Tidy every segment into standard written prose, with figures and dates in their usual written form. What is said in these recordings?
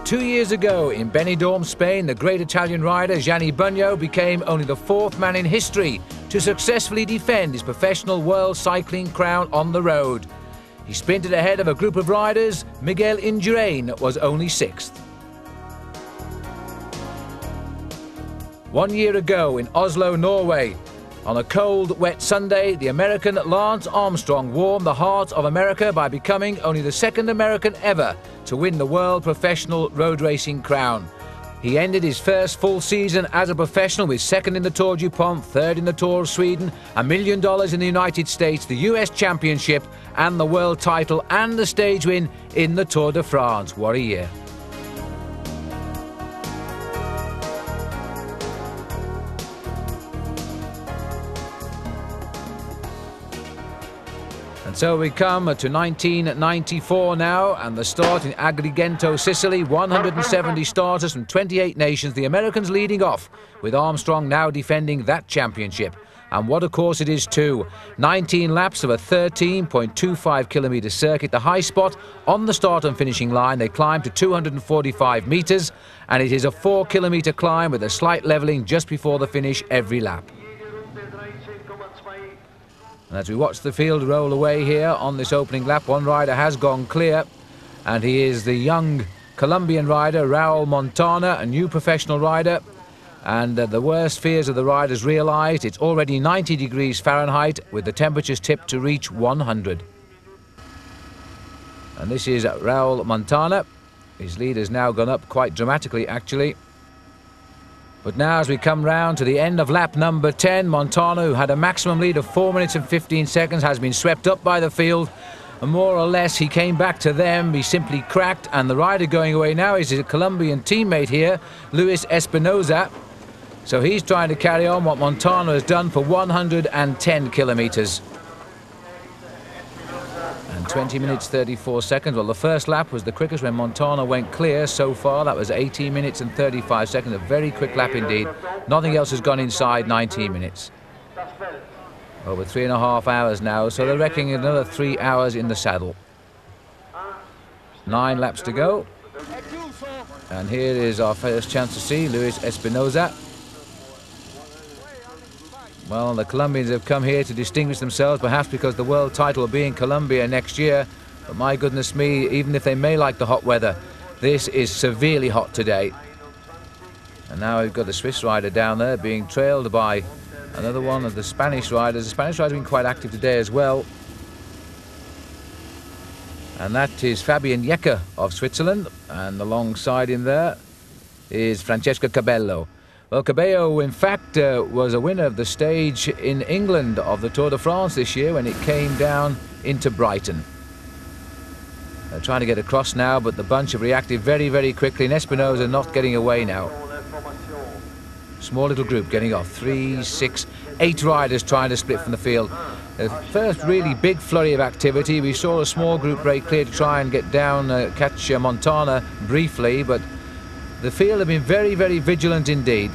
Two years ago in Benidorm, Spain, the great Italian rider Gianni Bugno became only the fourth man in history to successfully defend his professional world cycling crown on the road. He sprinted ahead of a group of riders. Miguel Indurain was only sixth. 1 year ago in Oslo, Norway, on a cold, wet Sunday, the American Lance Armstrong warmed the heart of America by becoming only the second American ever to win the World Professional Road Racing crown. He ended his first full season as a professional with second in the Tour du Pont, third in the Tour of Sweden, $1 million in the United States, the US Championship and the world title and the stage win in the Tour de France. What a year. And so we come to 1994 now, and the start in Agrigento, Sicily. 170 starters from 28 nations, the Americans leading off, with Armstrong now defending that championship. And what a course it is too. 19 laps of a 13.25 kilometre circuit. The high spot on the start and finishing line, they climb to 245 metres, and it is a 4 kilometre climb with a slight levelling just before the finish every lap. And as we watch the field roll away here on this opening lap, one rider has gone clear, and he is the young Colombian rider Raul Montana, a new professional rider. And the worst fears of the riders realised. It's already 90 degrees Fahrenheit with the temperatures tipped to reach 100. And this is Raul Montana. His lead has now gone up quite dramatically, actually. But now as we come round to the end of lap number 10, Montana, who had a maximum lead of 4 minutes and 15 seconds, has been swept up by the field. And more or less he came back to them, he simply cracked, and the rider going away now is his Colombian teammate here, Luis Espinosa. So he's trying to carry on what Montana has done for 110 kilometres. And 20 minutes 34 seconds. Well, the first lap was the quickest when Montana went clear so far. That was 18 minutes and 35 seconds. A very quick lap indeed. Nothing else has gone inside 19 minutes. Over 3.5 hours now, so they're reckoning another 3 hours in the saddle. 9 laps to go. And here is our first chance to see Luis Espinosa. Well, the Colombians have come here to distinguish themselves, perhaps because the world title will be in Colombia next year. But my goodness me, even if they may like the hot weather, this is severely hot today. And now we've got the Swiss rider down there being trailed by another one of the Spanish riders. The Spanish rider has been quite active today as well. And that is Fabian Jecker of Switzerland. And alongside him there is Francesco Cabello. Well, Cabello, in fact, was a winner of the stage in England of the Tour de France this year when it came down into Brighton. They're trying to get across now, but the bunch have reacted very, very quickly, and Espinosa not getting away now. Small little group getting off. 3, 6, 8 riders trying to split from the field. The first really big flurry of activity. We saw a small group break clear to try and get down, catch Montana briefly, but the field have been very, very vigilant indeed.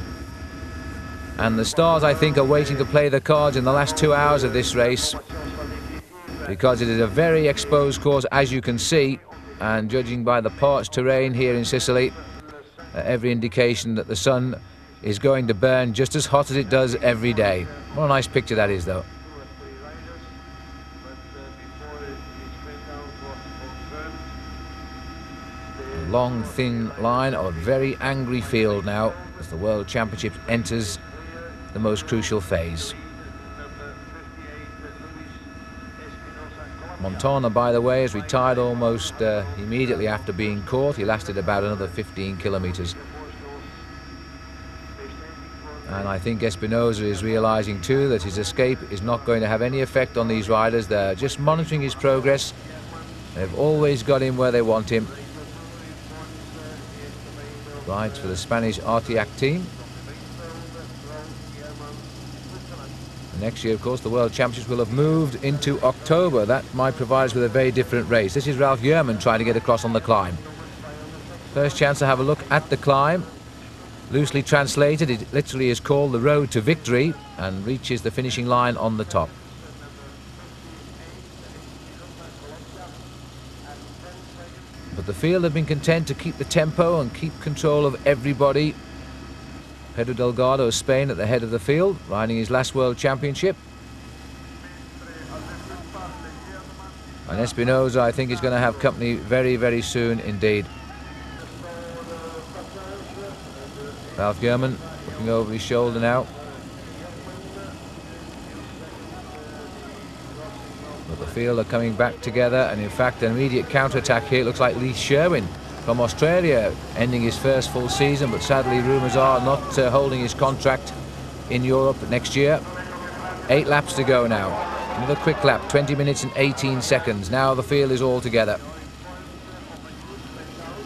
And the stars, I think, are waiting to play the cards in the last 2 hours of this race, because it is a very exposed course, as you can see, and judging by the parched terrain here in Sicily, every indication that the sun is going to burn just as hot as it does every day. What a nice picture that is, though. long, thin line of a very angry field now as the World Championship enters the most crucial phase. Montana, by the way, has retired almost immediately after being caught. He lasted about another 15 kilometers. And I think Espinosa is realizing too that his escape is not going to have any effect on these riders. They're just monitoring his progress. They've always got him where they want him. Rides for the Spanish Artiac team. Next year, of course, the World Championships will have moved into October. That might provide us with a very different race. This is Ralf Jurman trying to get across on the climb. First chance to have a look at the climb. Loosely translated, it literally is called the Road to Victory and reaches the finishing line on the top. But the field have been content to keep the tempo and keep control of everybody. Pedro Delgado of Spain at the head of the field, riding his last World Championship. And Espinosa, I think, is going to have company very, very soon indeed. Ralf Jurman looking over his shoulder now. But the field are coming back together, and in fact an immediate counter-attack here. It looks like Lee Sherwin from Australia ending his first full season, but sadly rumours are not holding his contract in Europe next year. 8 laps to go now. Another quick lap, 20 minutes and 18 seconds. Now the field is all together.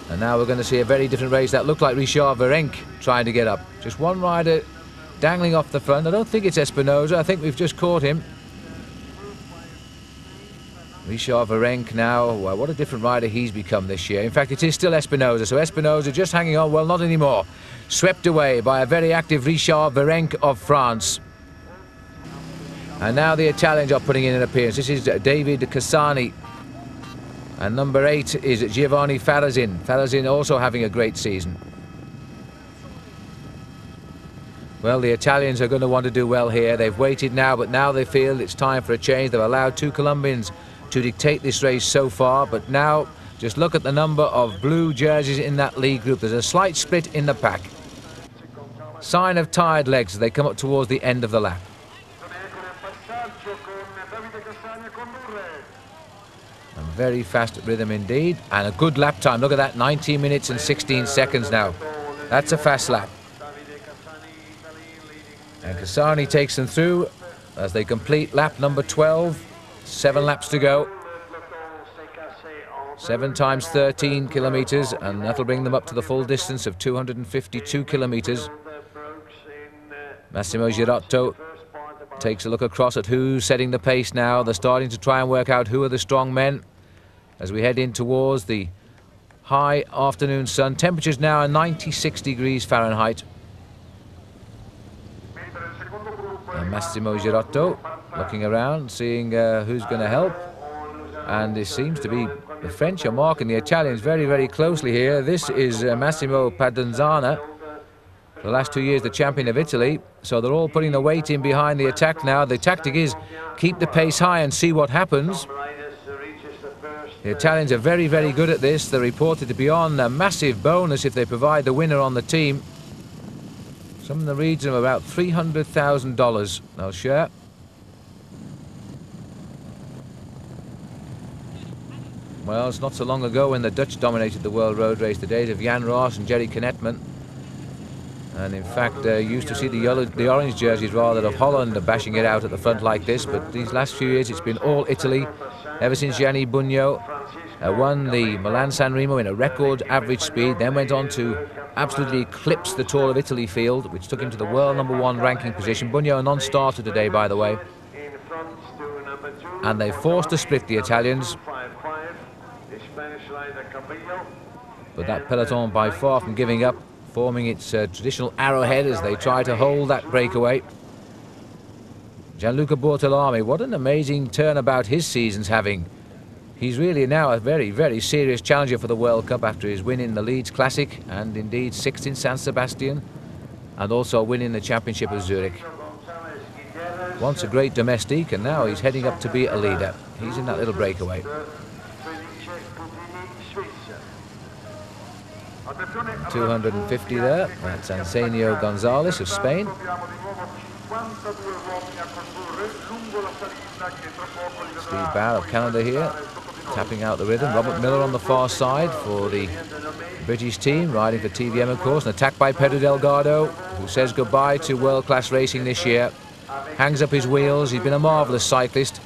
And now we're going to see a very different race. That looked like Richard Virenque trying to get up. Just one rider dangling off the front. I don't think it's Espinosa. I think we've just caught him. Richard Virenque now, well, what a different rider he's become this year. In fact, it is still Espinosa. So Espinosa just hanging on. Well, not anymore. Swept away by a very active Richard Virenque of France. And now the Italians are putting in an appearance. This is David Cassani. And number 8 is Giovanni Farazin. Farazin also having a great season. Well, the Italians are going to want to do well here. They've waited now, but now they feel it's time for a change. They've allowed 2 Colombians to dictate this race so far, but now just look at the number of blue jerseys in that lead group. There's a slight split in the pack. Sign of tired legs as they come up towards the end of the lap. And very fast rhythm indeed, and a good lap time. Look at that, 19 minutes and 16 seconds now. That's a fast lap. And Cassani takes them through as they complete lap number 12. 7 laps to go. 7 times 13 kilometers, and that'll bring them up to the full distance of 252 kilometers. Massimo Girotto takes a look across at who's setting the pace now. They're starting to try and work out who are the strong men as we head in towards the high afternoon sun. Temperatures now are 96 degrees Fahrenheit. And Massimo Girotto looking around, seeing who's going to help. And it seems to be the French are marking the Italians very, very closely here. This is Massimo Padenzana, for the last 2 years the champion of Italy. So they're all putting the weight in behind the attack now. The tactic is keep the pace high and see what happens. The Italians are very, very good at this. They're reported to be on a massive bonus if they provide the winner on the team. Some in the region of about $300,000 they'll share. Well, it's not so long ago when the Dutch dominated the World Road Race, the days of Jan Roos and Jerry Knettman. And in fact, used to see the orange jerseys rather of Holland bashing it out at the front like this. But these last few years, it's been all Italy. Ever since Gianni Bugno won the Milan-San Remo in a record average speed, then went on to absolutely eclipse the Tour of Italy field, which took him to the world #1 ranking position. Bugno a non-starter today, by the way. And they forced a split, the Italians. But that peloton by far from giving up, forming its traditional arrowhead as they try to hold that breakaway. Gianluca Bortolami, what an amazing turnabout his season's having. He's really now a very, very serious challenger for the World Cup after his win in the Leeds Classic and indeed 6th in San Sebastian, and also winning the Championship of Zurich. Once a great domestique, and now he's heading up to be a leader. He's in that little breakaway. 250 there. That's Ansenio Gonzalez of Spain. Steve Barr of Canada here, tapping out the rhythm. Robert Miller on the far side for the British team, riding for TVM, of course. An attack by Pedro Delgado, who says goodbye to world-class racing this year. Hangs up his wheels. He's been a marvellous cyclist.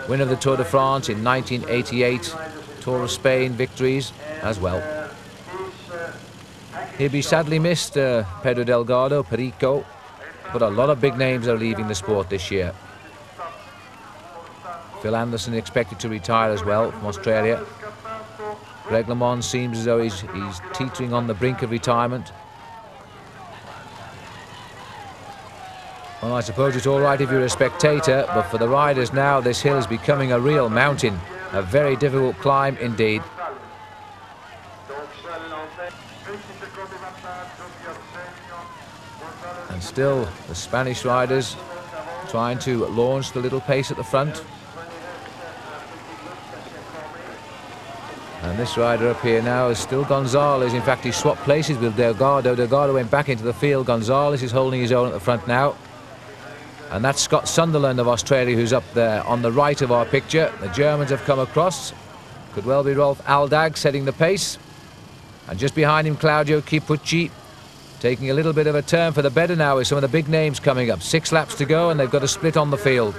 Winner of the Tour de France in 1988. Tour of Spain victories as well. He'll be sadly missed, Pedro Delgado, Perico. But a lot of big names are leaving the sport this year. Phil Anderson expected to retire as well from Australia. Greg LeMond seems as though he's teetering on the brink of retirement. Well, I suppose it's all right if you're a spectator, but for the riders now, this hill is becoming a real mountain. A very difficult climb indeed. And still, the Spanish riders trying to launch the little pace at the front. And this rider up here now is still Gonzalez. In fact, he swapped places with Delgado. Delgado went back into the field. Gonzalez is holding his own at the front now. And that's Scott Sunderland of Australia who's up there on the right of our picture. The Germans have come across. Could well be Rolf Aldag setting the pace. And just behind him, Claudio Chiappucci, taking a little bit of a turn for the better now with some of the big names coming up. 6 laps to go and they've got a split on the field.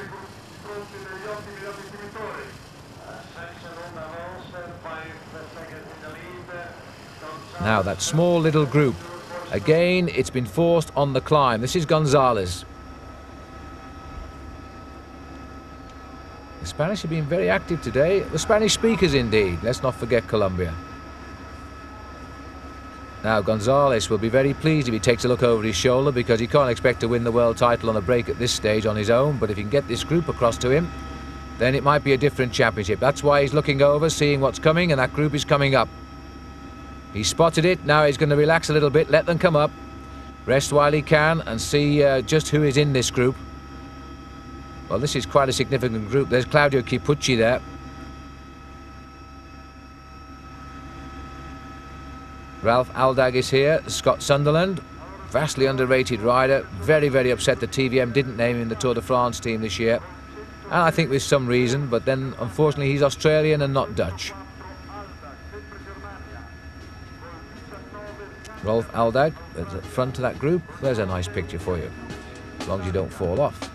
Now that small little group. Again, it's been forced on the climb. This is Gonzalez. The Spanish have been very active today. The Spanish speakers indeed. Let's not forget Colombia. Now Gonzalez will be very pleased if he takes a look over his shoulder, because he can't expect to win the world title on a break at this stage on his own. But if he can get this group across to him, then it might be a different championship. That's why he's looking over, seeing what's coming, and that group is coming up. He spotted it. Now he's going to relax a little bit, let them come up, rest while he can, and see just who is in this group. Well, this is quite a significant group. There's Claudio Chiappucci there. Ralph Aldag is here. Scott Sunderland, vastly underrated rider. Very, very upset that TVM didn't name him in the Tour de France team this year. And I think with some reason, but then unfortunately he's Australian and not Dutch. Rolf Aldag at the front of that group. There's a nice picture for you, as long as you don't fall off.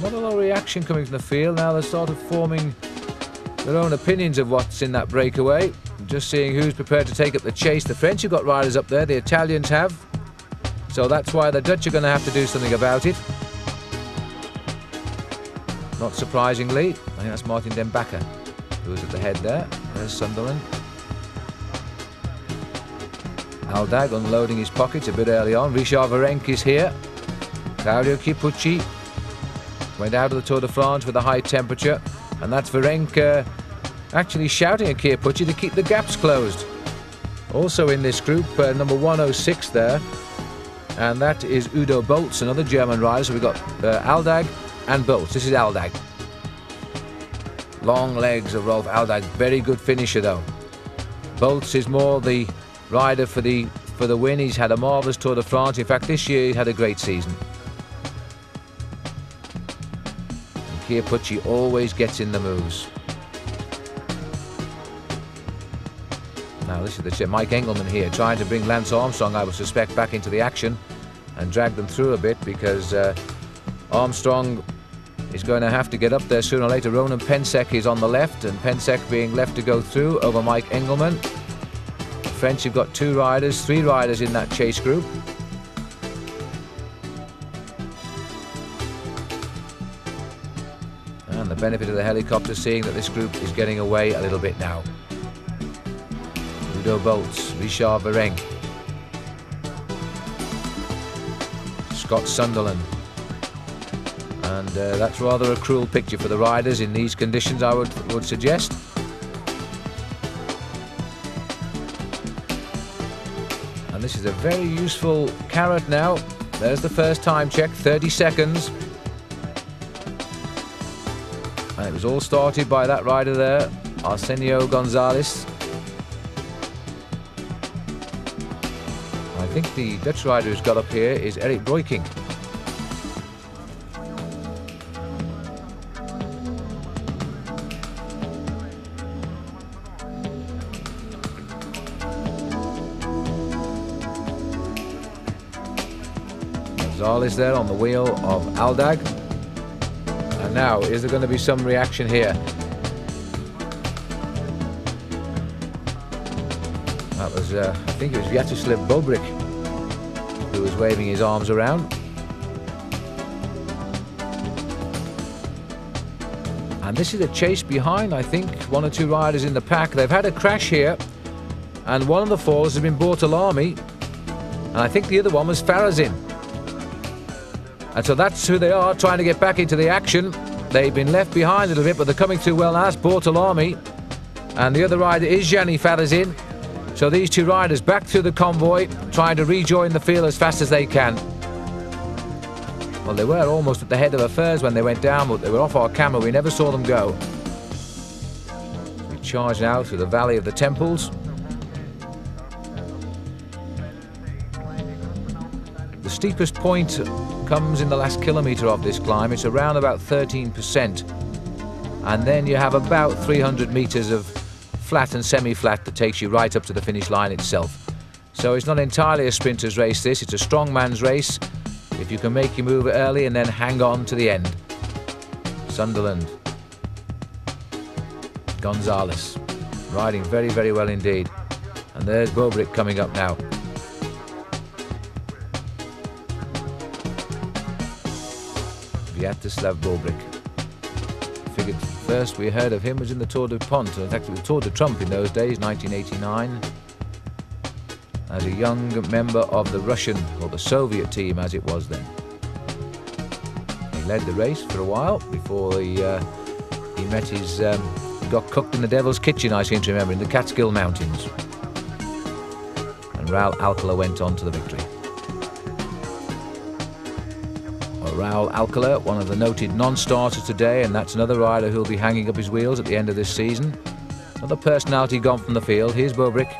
Not a lot of reaction coming from the field. Now they're sort of forming their own opinions of what's in that breakaway. Just seeing who's prepared to take up the chase. The French have got riders up there, the Italians have. So that's why the Dutch are going to have to do something about it. Not surprisingly, I think that's Martin Den Bakker who's at the head there. There's Sunderland. Aldag unloading his pockets a bit early on. Richard Virenque is here. Claudio Chiappucci went out of the Tour de France with a high temperature. And that's Virenque actually shouting at Chiappucci to keep the gaps closed. Also in this group, number 106 there. And that is Udo Boltz, another German rider. So we've got Aldag and Boltz. This is Aldag. Long legs of Rolf Aldag. Very good finisher though. Boltz is more the rider for the win. He's had a marvellous Tour de France. In fact, this year he had a great season. And Chiappucci always gets in the moves. Now this is the Mike Engelman here, trying to bring Lance Armstrong, I would suspect, back into the action and drag them through a bit, because Armstrong is going to have to get up there sooner or later. Ronan Pensek is on the left, and Pensek being left to go through over Mike Engelman. The French have got 3 riders in that chase group. And the benefit of the helicopter, seeing that this group is getting away a little bit now. Udo Boltz, Richard Virenque, Scott Sunderland. And that's rather a cruel picture for the riders in these conditions, I would suggest. And this is a very useful carrot now. There's the first time check, 30 seconds. And it was all started by that rider there, Arsenio Gonzalez. think the Dutch rider who's got up here is Erik Breukink. Gonzalez there on the wheel of Aldag. And now, is there going to be some reaction here? That was, I think it was Vyacheslav Bobrik who was waving his arms around. And this is a chase behind, I think, one or two riders in the pack. They've had a crash here, and one of the falls has been Bortolami, and I think the other one was Farazin. And so that's who they are, trying to get back into the action. They've been left behind a little bit, but they're coming through well as Bortolami. And the other rider is Gianni Farazin. So these two riders back through the convoy, trying to rejoin the field as fast as they can. Well, they were almost at the head of affairs when they went down, but they were off our camera. We never saw them go. We charge now through the Valley of the Temples. The steepest point comes in the last kilometre of this climb. It's around about 13%. And then you have about 300 metres of flat and semi-flat that takes you right up to the finish line itself. So it's not entirely a sprinter's race, this. It's a strong man's race. If you can make your move early and then hang on to the end. Sunderland. Gonzalez. Riding very, very well indeed. And there's Bobrik coming up now. Vyacheslav Bobrik. Figured first we heard of him was in the Tour de Pont, in fact it was Tour de Trump in those days, 1989, as a young member of the Russian, or the Soviet team as it was then. He led the race for a while before he met his, got cooked in the Devil's Kitchen, I seem to remember, in the Catskill Mountains. And Raul Alcala went on to the victory. Raul Alcala, one of the noted non-starters today, and that's another rider who'll be hanging up his wheels at the end of this season. Another personality gone from the field. Here's Bobrik.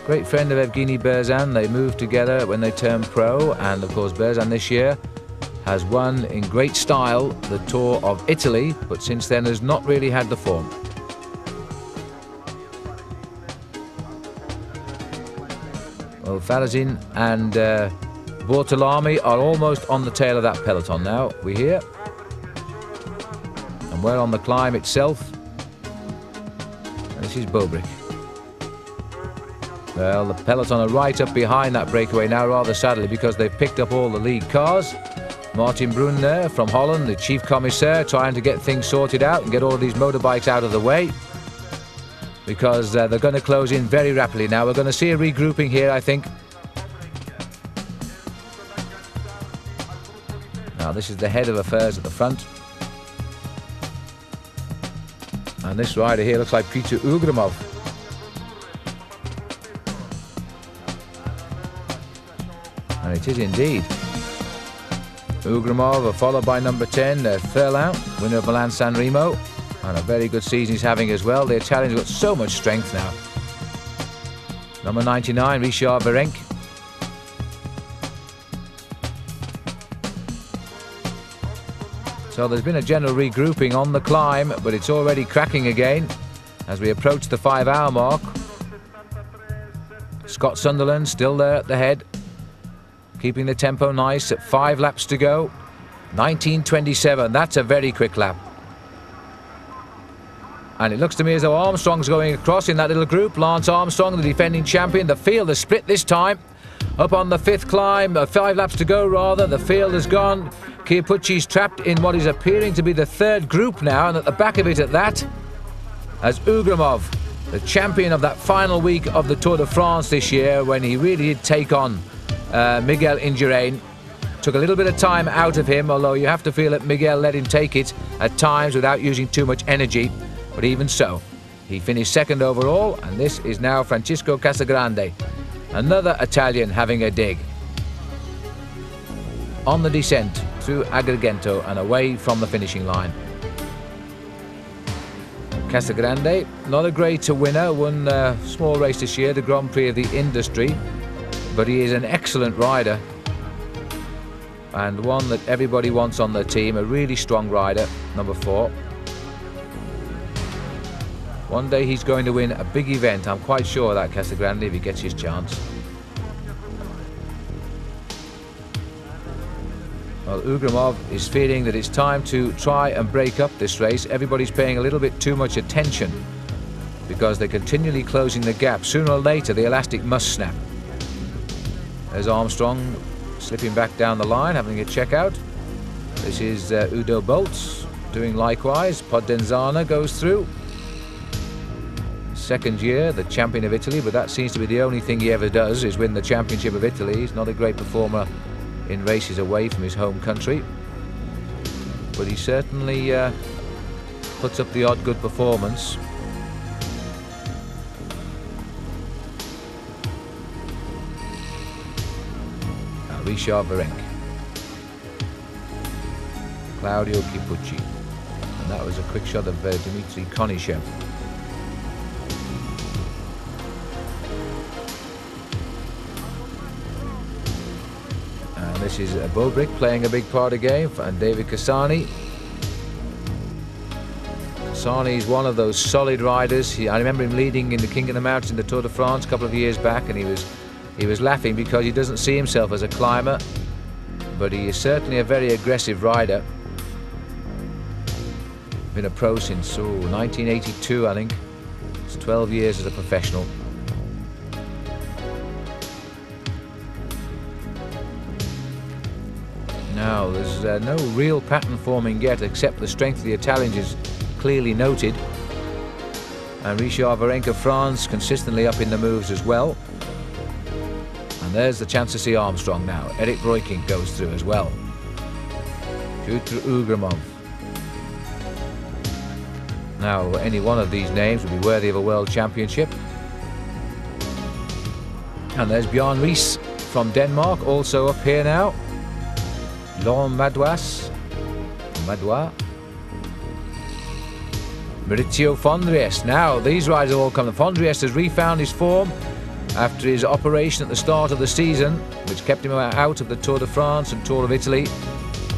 Great friend of Evgeny Berzan. They moved together when they turned pro, and of course Berzan this year has won in great style the Tour of Italy, but since then has not really had the form. Well, Farazin and Bortolami are almost on the tail of that peloton now, we hear. And we're on the climb itself. And this is Bobrik. Well, the peloton are right up behind that breakaway now, rather sadly, because they've picked up all the lead cars. Martin Brun there from Holland, the chief commissaire, trying to get things sorted out and get all of these motorbikes out of the way, because they're going to close in very rapidly now. We're going to see a regrouping here, I think. Now this is the head of affairs at the front. And this rider here looks like Peter Ugramov. And it is indeed. Ugramov, followed by number 10, Thurlow, winner of Milan San Remo. And a very good season he's having as well. The Italian's got so much strength now. Number 99, Richard Virenque. So there's been a general regrouping on the climb, but it's already cracking again as we approach the 5-hour mark. Scott Sunderland still there at the head, keeping the tempo nice at 5 laps to go. 19:27, that's a very quick lap. And it looks to me as though Armstrong's going across in that little group. Lance Armstrong, the defending champion. The field has split this time. Up on the 5th climb, 5 laps to go rather, the field has gone. Chiappucci's trapped in what is appearing to be the 3rd group now, and at the back of it at that, as Ugramov, the champion of that final week of the Tour de France this year, when he really did take on Miguel Indurain. Took a little bit of time out of him, although you have to feel that Miguel let him take it at times without using too much energy. But even so, he finished 2nd overall, and this is now Francisco Casagrande, another Italian having a dig. On the descent through Agrigento and away from the finishing line. Casagrande, not a great winner, won a small race this year, the Grand Prix of the Industry, but he is an excellent rider and one that everybody wants on their team, a really strong rider, number 4. One day he's going to win a big event, I'm quite sure of that, Casagrande, if he gets his chance. Well, Ugrimov is feeling that it's time to try and break up this race. Everybody's paying a little bit too much attention because they're continually closing the gap. Sooner or later, the elastic must snap. There's Armstrong slipping back down the line, having a check out. This is Udo Bolts doing likewise. Podenzana goes through. Second year, the champion of Italy, but that seems to be the only thing he ever does, is win the championship of Italy. He's not a great performer in races away from his home country, but he certainly puts up the odd good performance. Now Richard Virenque, Claudio Chiappucci, and that was a quick shot of Dmitry Konychev. This is Bobrick playing a big part again, and David Cassani. Cassani is one of those solid riders. I remember him leading in the King of the Mountains in the Tour de France a couple of years back, and he was laughing because he doesn't see himself as a climber, but he is certainly a very aggressive rider. Been a pro since 1982, I think. It's 12 years as a professional. Now, there's no real pattern forming yet, except the strength of the Italians is clearly noted. And Richard Virenque of France consistently up in the moves as well. And there's the chance to see Armstrong now. Eric Breukink goes through as well. Pyotr Ugrimov. Now, any one of these names would be worthy of a world championship. And there's Bjorn Riis from Denmark, also up here now. Laurent Madouas, Maurizio Fondriest. Now, these riders have all come. Fondriest has refound his form after his operation at the start of the season, which kept him out of the Tour de France and Tour of Italy.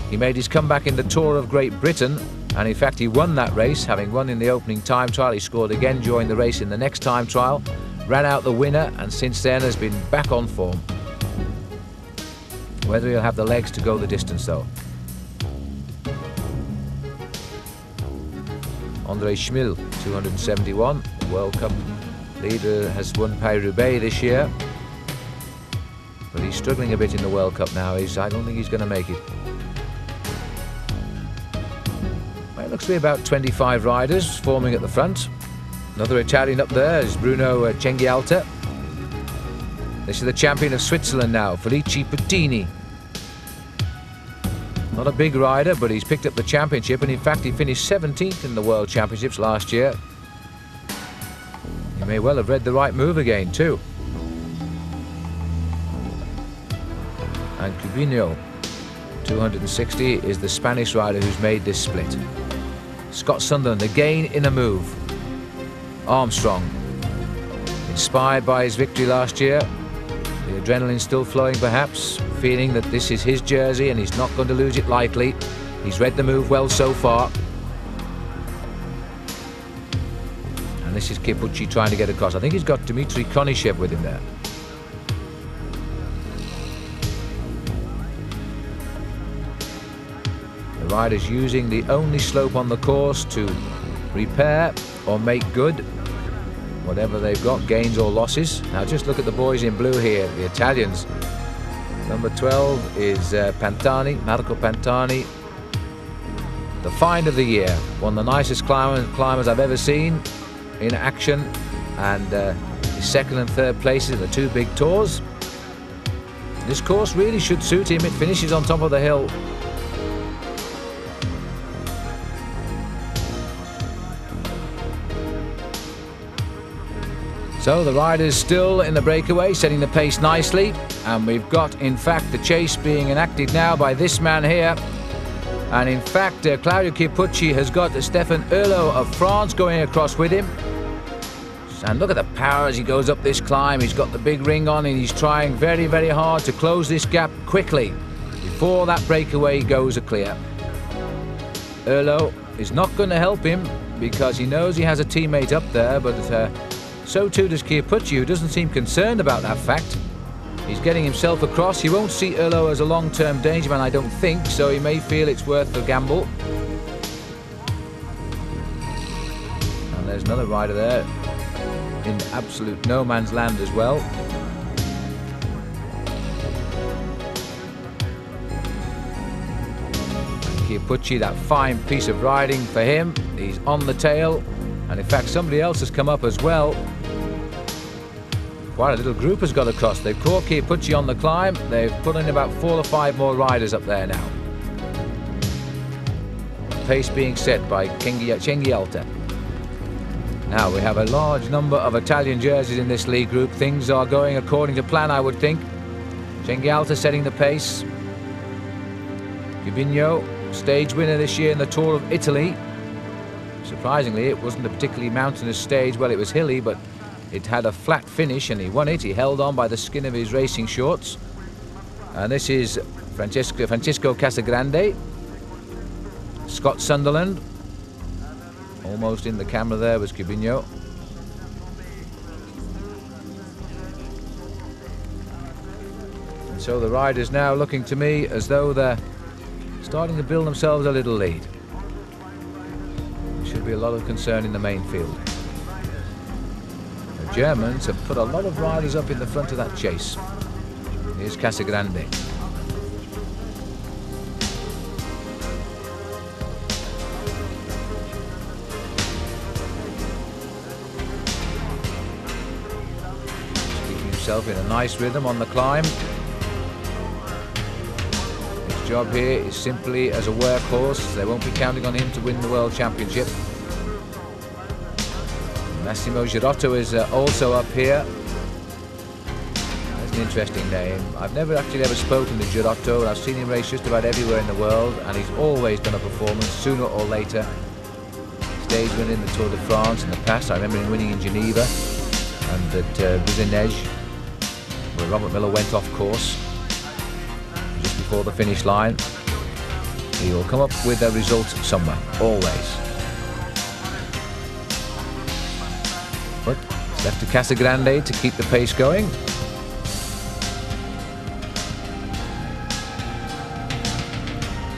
He made his comeback in the Tour of Great Britain, and in fact he won that race, having won in the opening time trial. He scored again during the race in the next time trial, ran out the winner, and since then has been back on form. Whether he'll have the legs to go the distance, though. André Schmil, 271, World Cup leader, has won Paris-Roubaix this year, but he's struggling a bit in the World Cup now. I don't think he's going to make it. Well, it looks to be about 25 riders forming at the front. Another Italian up there is Bruno Cenghialta. This is the champion of Switzerland now, Felice Puttini. Not a big rider, but he's picked up the championship, and in fact he finished 17th in the World Championships last year. He may well have read the right move again too. And Cubinho, 260, is the Spanish rider who's made this split. Scott Sunderland again in a move. Armstrong, inspired by his victory last year, the adrenaline still flowing perhaps, feeling that this is his jersey and he's not going to lose it lightly. He's read the move well so far. And this is Chiappucci trying to get across. I think he's got Dmitry Konychev with him there. The rider's using the only slope on the course to repair or make good whatever they've got, gains or losses. Now just look at the boys in blue here, the Italians. Number 12 is Pantani, Marco Pantani. The find of the year. One of the nicest climbers I've ever seen in action, and his second and third places in the two big tours. This course really should suit him. It finishes on top of the hill. So the riders still in the breakaway, setting the pace nicely, and we've got in fact the chase being enacted now by this man here, And in fact, Claudio Chiappucci has got Stefan Erlo of France going across with him. And look at the power as he goes up this climb. He's got the big ring on and he's trying very, very hard to close this gap quickly before that breakaway goes clear. Erlo is not going to help him because he knows he has a teammate up there, but so too does Chiappucci, who doesn't seem concerned about that fact. He's getting himself across. He won't see Erlo as a long-term danger man, I don't think, so he may feel it's worth the gamble. And there's another rider there in absolute no man's land as well. Chiappucci, that fine piece of riding for him. He's on the tail, and in fact somebody else has come up as well. Quite a little group has got across. They've caught Chiappucci on the climb. They've put in about 4 or 5 more riders up there now. Pace being set by Cinghialta. Now we have a large number of Italian jerseys in this lead group. Things are going according to plan, I would think. Cinghialta setting the pace. Gubigno, stage winner this year in the Tour of Italy. Surprisingly, it wasn't a particularly mountainous stage. Well, it was hilly, but it had a flat finish and he won it. He held on by the skin of his racing shorts. And this is Francisco Casagrande. Scott Sunderland. Almost in the camera there was Gubigno. And so the riders now looking to me as though they're starting to build themselves a little lead. There should be a lot of concern in the main field. The Germans have put a lot of riders up in the front of that chase. Here's Casagrande. In a nice rhythm on the climb. His job here is simply as a workhorse. They won't be counting on him to win the World Championship. Massimo Girotto is also up here. That's an interesting name. I've never spoken to Girotto, and I've seen him race just about everywhere in the world, and he's always done a performance sooner or later. Stage winner in the Tour de France in the past. I remember him winning in Geneva and at Buzenège, where Robert Miller went off course just before the finish line. He will come up with a result somewhere, always. But it's left to Casagrande to keep the pace going.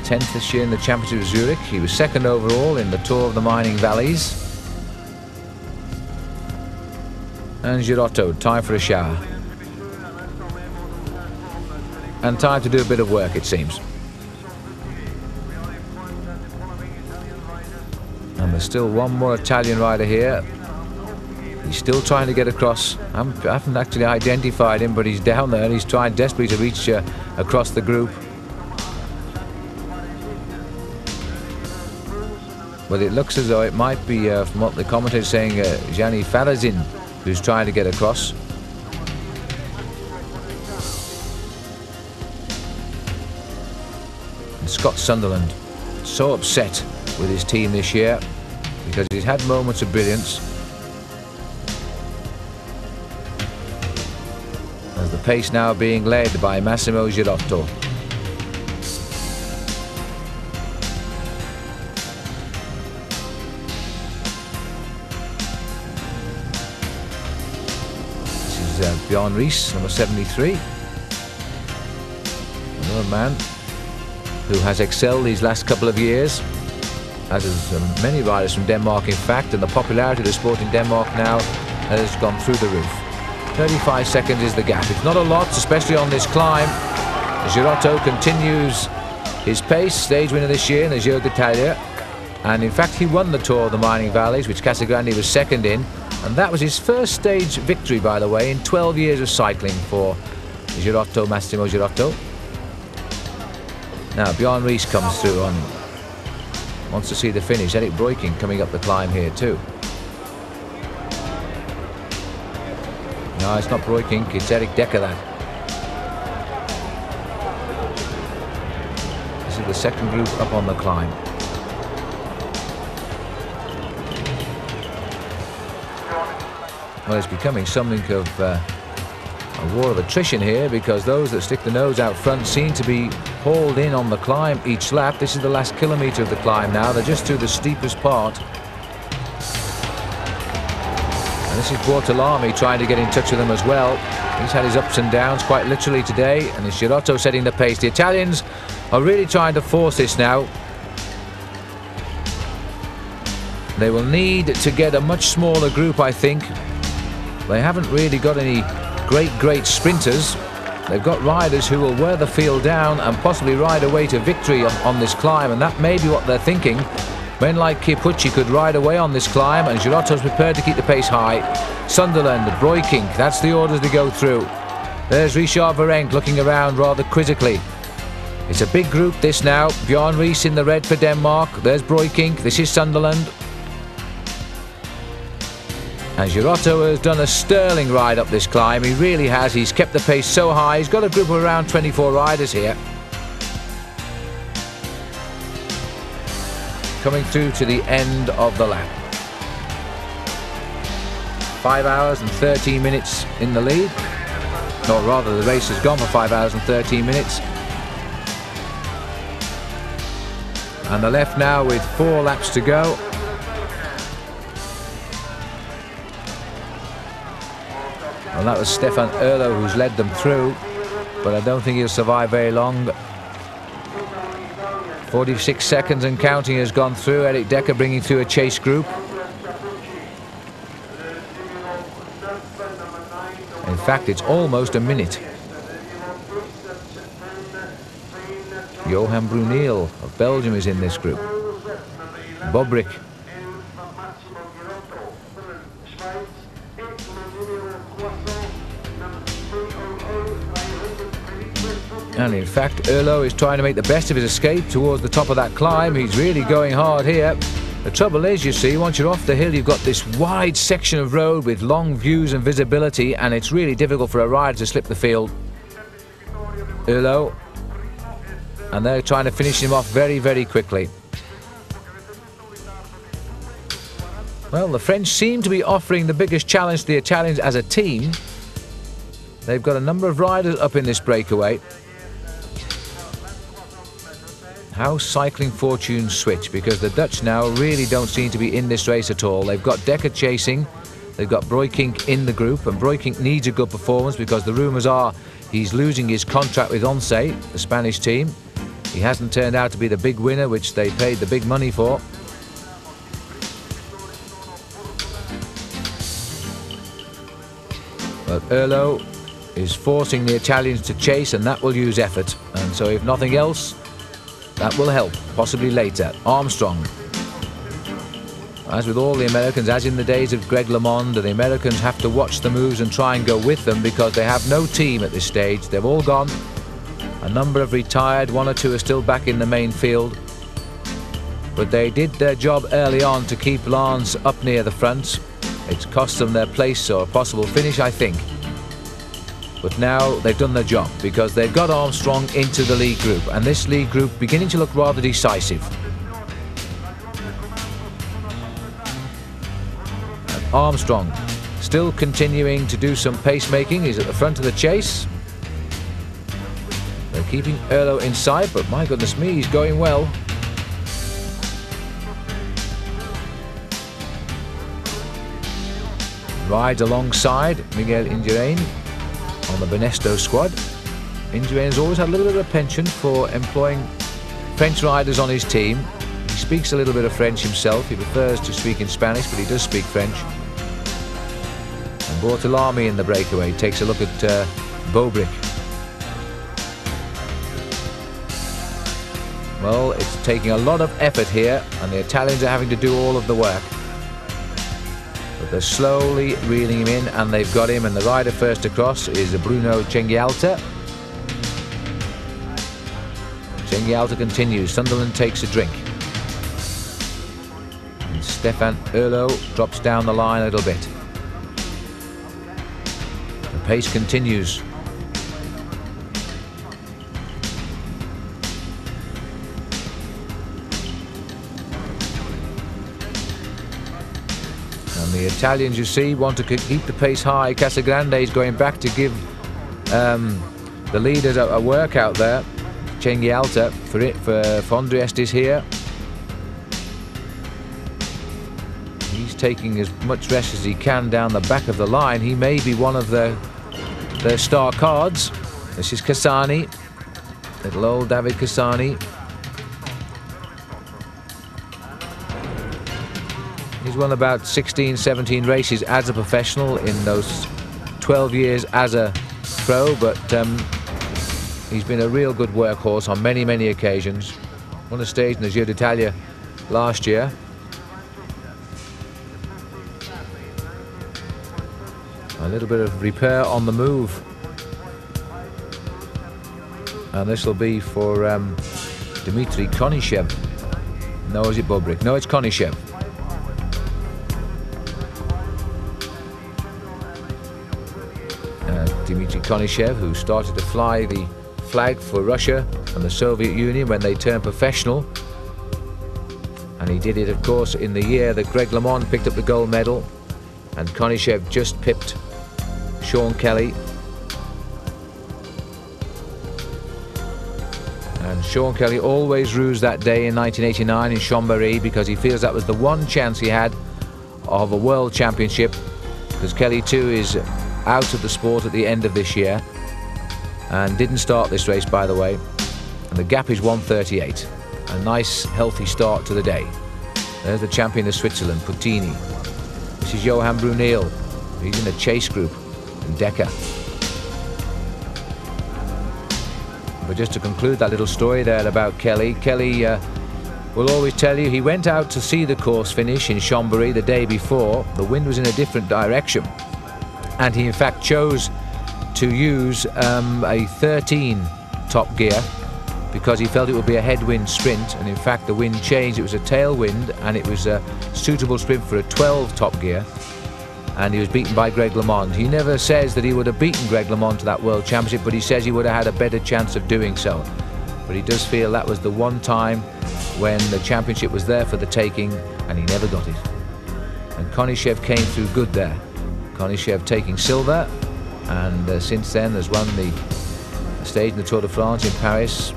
Tenth this year in the Championship of Zurich. He was second overall in the Tour of the Mining Valleys. And Girotto, time for a shower. And time to do a bit of work, it seems. And there's still one more Italian rider here. He's still trying to get across. I haven't actually identified him, but he's down there and he's trying desperately to reach across the group. But it looks as though it might be, from what the commentator is saying, Gianni Farazin who's trying to get across. Scott Sunderland, so upset with his team this year because he's had moments of brilliance. As the pace now being led by Massimo Girotto. This is Bjorn Ries, number 73. Another man who has excelled these last couple of years, as has many riders from Denmark in fact, and the popularity of the sport in Denmark now has gone through the roof. 35 seconds is the gap. It's not a lot, especially on this climb. Girotto continues his pace, stage winner this year in the Giro d'Italia, and in fact he won the Tour of the Mining Valleys, which Casagrande was second in, and that was his first stage victory, by the way, in 12 years of cycling for Girotto, Massimo Girotto. Now Bjorn Ries comes through and wants to see the finish. Erik Breukink coming up the climb here too. No, it's not Breukink, it's Erik Dekker. This is the second group up on the climb. Well, it's becoming something of a war of attrition here, because those that stick the nose out front seem to be hauled in on the climb each lap. This is the last kilometre of the climb now. They're just through the steepest part. And this is Bortolami trying to get in touch with them as well. He's had his ups and downs quite literally today, and it's Girotto setting the pace. The Italians are really trying to force this now. They will need to get a much smaller group, I think. They haven't really got any great sprinters. They've got riders who will wear the field down and possibly ride away to victory on this climb, and that may be what they're thinking. Men like Chiappucci could ride away on this climb, and Girotto's prepared to keep the pace high. Sunderland, Breukink, that's the orders to go through. There's Richard Virenque looking around rather quizzically. It's a big group this now. Bjorn Riis in the red for Denmark. There's Breukink. This is Sunderland. And Girotto has done a sterling ride up this climb. He really has. He's kept the pace so high. He's got a group of around 24 riders here. Coming through to the end of the lap. 5 hours and 13 minutes in the lead. Or rather, the race has gone for 5 hours and 13 minutes. And they're left now with 4 laps to go. And that was Stefan Oehlo who's led them through, but I don't think he'll survive very long. 46 seconds and counting has gone through. Eric Decker bringing through a chase group. In fact, it's almost a minute. Johan Bruneel of Belgium is in this group. Bobrick. And in fact, Oehlo is trying to make the best of his escape towards the top of that climb. He's really going hard here. The trouble is, you see, once you're off the hill, you've got this wide section of road with long views and visibility, and it's really difficult for a rider to slip the field. Oehlo. And they're trying to finish him off very quickly. Well, the French seem to be offering the biggest challenge to the Italians as a team. They've got a number of riders up in this breakaway. How cycling fortunes switch, because the Dutch now really don't seem to be in this race at all. They've got Decker chasing, they've got Breukink in the group, and Breukink needs a good performance because the rumours are he's losing his contract with Once, the Spanish team. He hasn't turned out to be the big winner, which they paid the big money for. But Oehlo is forcing the Italians to chase, and that will use effort. And so if nothing else, that will help, possibly later. Armstrong. As with all the Americans, as in the days of Greg LeMond, the Americans have to watch the moves and try and go with them because they have no team at this stage. They've all gone. A number have retired, 1 or 2 are still back in the main field. But they did their job early on to keep Lance up near the front. It's cost them their place or a possible finish, I think. But now they've done their job because they've got Armstrong into the lead group, and this lead group beginning to look rather decisive. And Armstrong still continuing to do some pacemaking. He's at the front of the chase. They're keeping Oehlo in sight, but my goodness me, he's going well. Rides alongside Miguel Indurain on the Banesto squad. Indurain has always had a little bit of a penchant for employing French riders on his team. He speaks a little bit of French himself. He prefers to speak in Spanish, but he does speak French. And Bortolami in the breakaway takes a look at Bobrick. Well, it's taking a lot of effort here, and the Italians are having to do all of the work. But they're slowly reeling him in, and they've got him, and the rider first across is Bruno Cenghialta. Cenghialta continues. Sunderland takes a drink. And Stefan Oehlo drops down the line a little bit. The pace continues. And the Italians, you see, want to keep the pace high. Casagrande is going back to give the leaders a workout there. Cenghi for Fondriest is here. He's taking as much rest as he can down the back of the line. He may be one of their star cards. This is Cassani, little old David Cassani. He's won about 16, 17 races as a professional in those 12 years as a pro, but he's been a real good workhorse on many, many occasions. Won a stage in the Giro d'Italia last year. A little bit of repair on the move. And this will be for Dmitry Konishev. No, is it Bobrik? No, it's Konishev. Dmitry Konishev, who started to fly the flag for Russia and the Soviet Union when they turned professional. And he did it, of course, in the year that Greg LeMond picked up the gold medal. And Konishev just pipped Sean Kelly. And Sean Kelly always rues that day in 1989 in Chambéry because he feels that was the one chance he had of a world championship, because Kelly too is out of the sport at the end of this year and didn't start this race, by the way. And the gap is 1:38. A nice healthy start to the day. There's the champion of Switzerland, Puttini. This is Johan Brunel. He's in the chase group, and Decker. But just to conclude that little story there about Kelly, Kelly will always tell you he went out to see the course finish in Chambéry the day before. The wind was in a different direction, and he in fact chose to use a 13 top gear because he felt it would be a headwind sprint, and in fact the wind changed. It was a tailwind and it was a suitable sprint for a 12 top gear, and he was beaten by Greg LeMond. He never says that he would have beaten Greg LeMond to that World Championship, but he says he would have had a better chance of doing so. But he does feel that was the one time when the championship was there for the taking and he never got it. And Konishev came through good there. Konishev taking silver, and since then has won the stage in the Tour de France in Paris,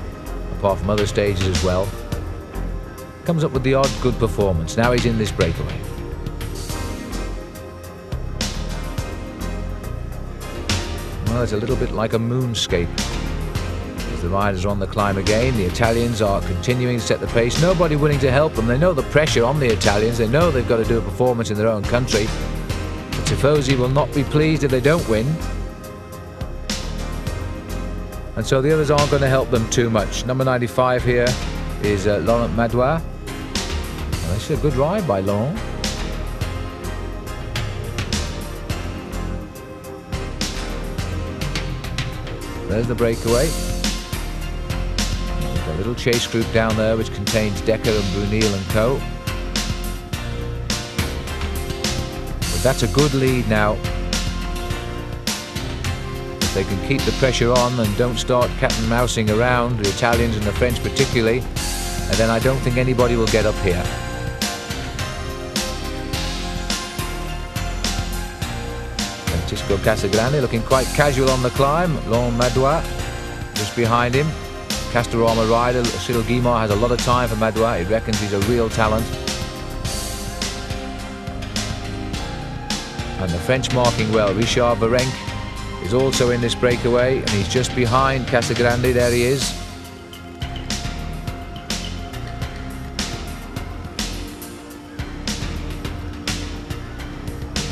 apart from other stages as well. Comes up with the odd good performance. Now he's in this breakaway. Well, it's a little bit like a moonscape. As the riders are on the climb again, the Italians are continuing to set the pace. Nobody willing to help them. They know the pressure on the Italians. They know they've got to do a performance in their own country. But Tifosi will not be pleased if they don't win. And so the others aren't going to help them too much. Number 95 here is Laurent Madois. Well, this is a good ride by Laurent. There's the breakaway. There's a little chase group down there which contains Decker and Brunel and co. But that's a good lead now. If they can keep the pressure on and don't start cat and mousing around, the Italians and the French particularly, and then I don't think anybody will get up here. Francisco Casagrande looking quite casual on the climb. Laurent Madois just behind him. Castorama rider Cyril Guimard has a lot of time for Madois. He reckons he's a real talent. And the French marking well. Richard Virenque is also in this breakaway, and he's just behind Casagrande. There he is.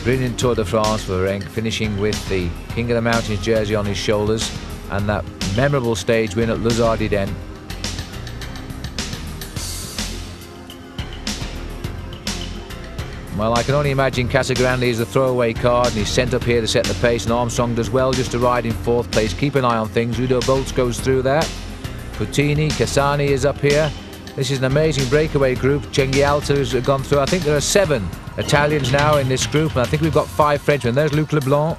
Brilliant Tour de France for Virenque, finishing with the King of the Mountains jersey on his shoulders and that memorable stage win at Les Ardennes. Well, I can only imagine Casagrande is the throwaway card and he's sent up here to set the pace, and Armstrong does well just to ride in fourth place. Keep an eye on things. Udo Boltz goes through there. Puttini, Cassani is up here. This is an amazing breakaway group. Cenghi Alta has gone through. I think there are 7 Italians now in this group, and I think we've got 5 Frenchmen. There's Luc Leblanc.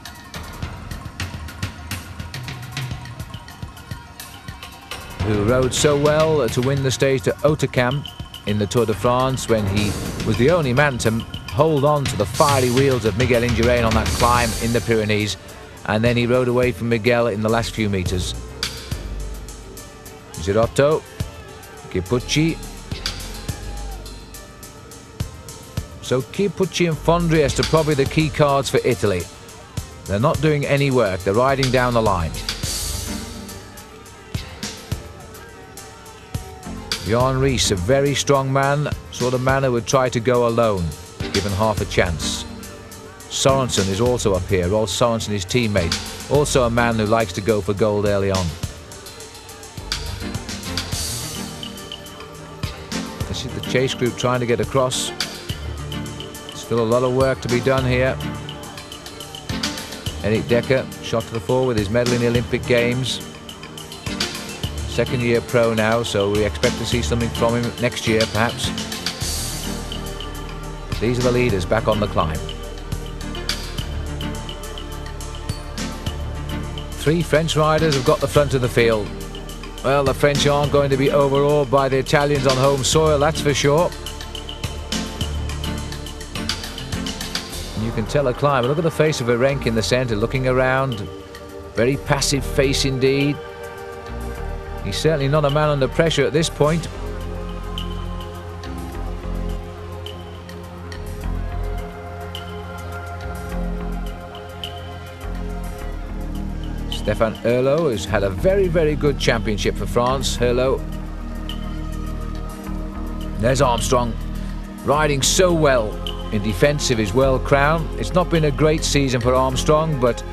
Who rode so well to win the stage to Hautacam in the Tour de France when he was the only man to hold on to the fiery wheels of Miguel Indurain on that climb in the Pyrenees, and then he rode away from Miguel in the last few metres. Girotto, Chiappucci. So Chiappucci and Fondriest are probably the key cards for Italy. They're not doing any work, they're riding down the line. Jan Ries, a very strong man, sort of man who would try to go alone, given half a chance. Sorensen is also up here, Rolf Sorensen, his teammate, also a man who likes to go for gold early on. This is the chase group trying to get across. Still a lot of work to be done here. Eric Decker shot to the fore with his medal in the Olympic Games. Second year pro now, so we expect to see something from him next year perhaps. These are the leaders back on the climb. 3 French riders have got the front of the field. Well, the French aren't going to be overawed by the Italians on home soil, that's for sure. You can tell a climber. Look at the face of Virenque in the centre, looking around. Very passive face indeed. He's certainly not a man under pressure at this point. Stéphane Herlot has had a very, very good championship for France. Herlot. There's Armstrong, riding so well. In defensive is World Crown. It's not been a great season for Armstrong, but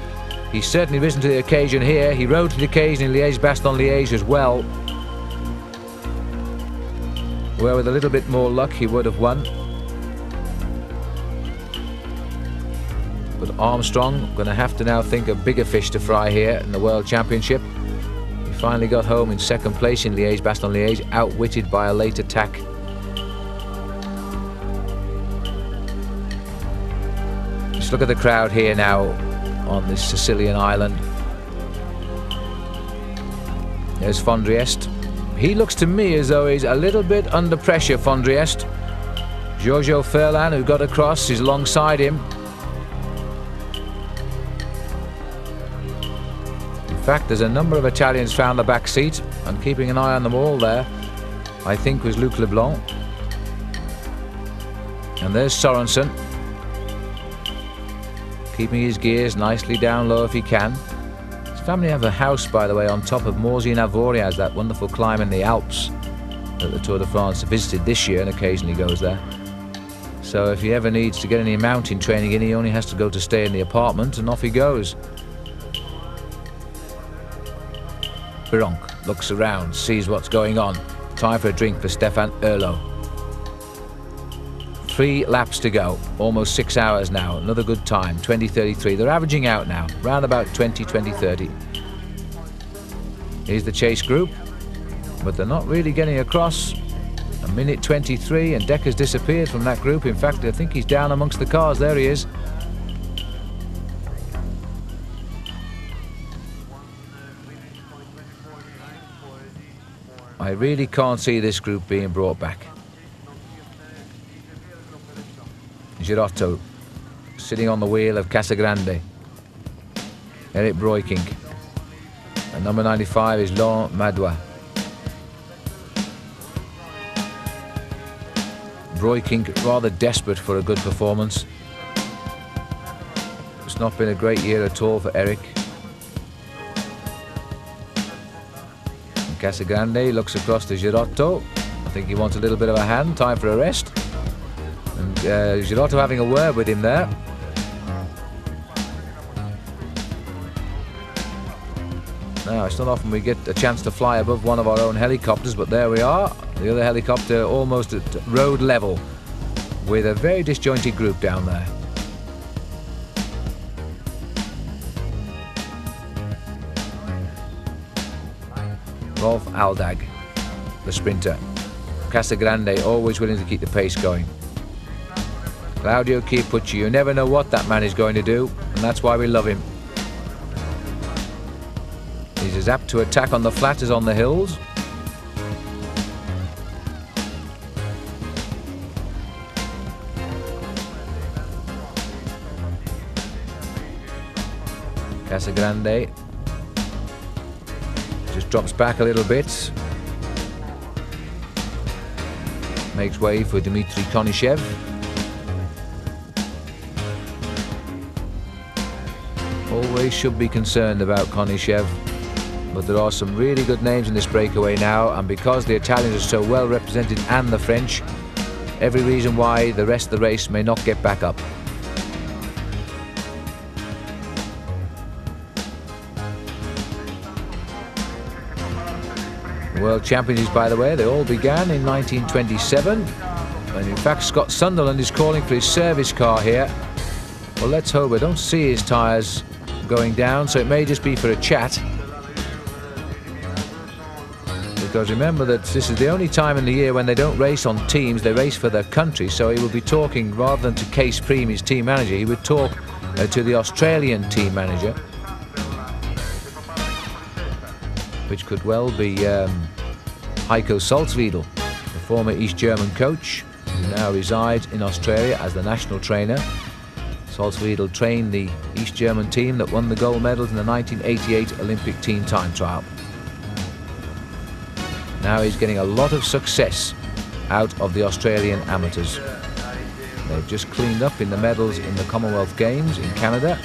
he's certainly risen to the occasion here. He rode to the occasion in Liège-Bastogne-Liège as well, where with a little bit more luck he would have won. But Armstrong going to have to now think of bigger fish to fry here in the World Championship. He finally got home in second place in Liège-Bastogne-Liège, outwitted by a late attack. Just look at the crowd here now on this Sicilian island. There's Fondriest. He looks to me as though he's a little bit under pressure, Fondriest. Giorgio Furlan, who got across, is alongside him. In fact, there's a number of Italians found the back seat, and keeping an eye on them all there, I think, was Luc Leblanc. And there's Sorensen, keeping his gears nicely down low if he can. His family have a house, by the way, on top of Morzine-Avoriaz, that wonderful climb in the Alps that the Tour de France visited this year and occasionally goes there. So if he ever needs to get any mountain training in, he only has to go to stay in the apartment and off he goes. Virenque looks around, sees what's going on. Time for a drink for Stéphane Herlot. 3 laps to go, almost 6 hours now. Another good time, 20:33. They're averaging out now, round about 20:30. Here's the chase group, but they're not really getting across. 1:23, and Decker's disappeared from that group. In fact, I think he's down amongst the cars. There he is. I really can't see this group being brought back. Girotto sitting on the wheel of Casagrande. Eric Breukink. And number 95 is Laurent Madois. Breukink rather desperate for a good performance. It's not been a great year at all for Eric. And Casagrande looks across to Girotto. I think he wants a little bit of a hand. Time for a rest. And Girotto having a word with him there. Now, it's not often we get a chance to fly above one of our own helicopters, but there we are. The other helicopter almost at road level, with a very disjointed group down there. Rolf Aldag, the sprinter. Casagrande always willing to keep the pace going. Claudio Chiappucci, you never know what that man is going to do, and that's why we love him. He's as apt to attack on the flat as on the hills. Casagrande just drops back a little bit. Makes way for Dmitry Konishev. Always should be concerned about Konishev, but there are some really good names in this breakaway now, and because the Italians are so well represented and the French, every reason why the rest of the race may not get back up. World Championships, by the way, they all began in 1927, and in fact Scott Sunderland is calling for his service car here. Well, let's hope. I don't see his tyres going down, so it may just be for a chat, because remember that this is the only time in the year when they don't race on teams, they race for their country. So he will be talking, rather than to Cees Priem, his team manager, he would talk to the Australian team manager, which could well be Heiko Salzwiedel, the former East German coach, who now resides in Australia as the national trainer. Salzwiedel trained the East German team that won the gold medals in the 1988 Olympic team time trial. Now he's getting a lot of success out of the Australian amateurs. They've just cleaned up in the medals in the Commonwealth Games in Canada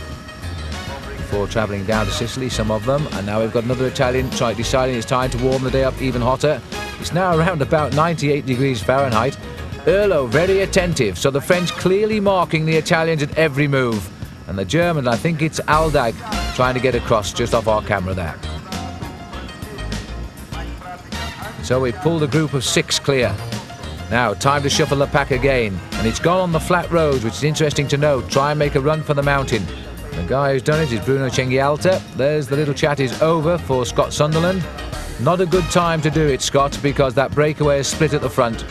before travelling down to Sicily, some of them, and now we've got another Italian deciding it's time to warm the day up even hotter. It's now around about 98 degrees Fahrenheit. Erlo very attentive, so the French clearly marking the Italians at every move. And the German, I think it's Aldag, trying to get across just off our camera there. So we pulled a group of 6 clear. Now, time to shuffle the pack again. And it's gone on the flat roads, which is interesting to note. Try and make a run for the mountain. The guy who's done it is Bruno Cinghialta. There's the little chat is over for Scott Sunderland. Not a good time to do it, Scott, because that breakaway is split at the front.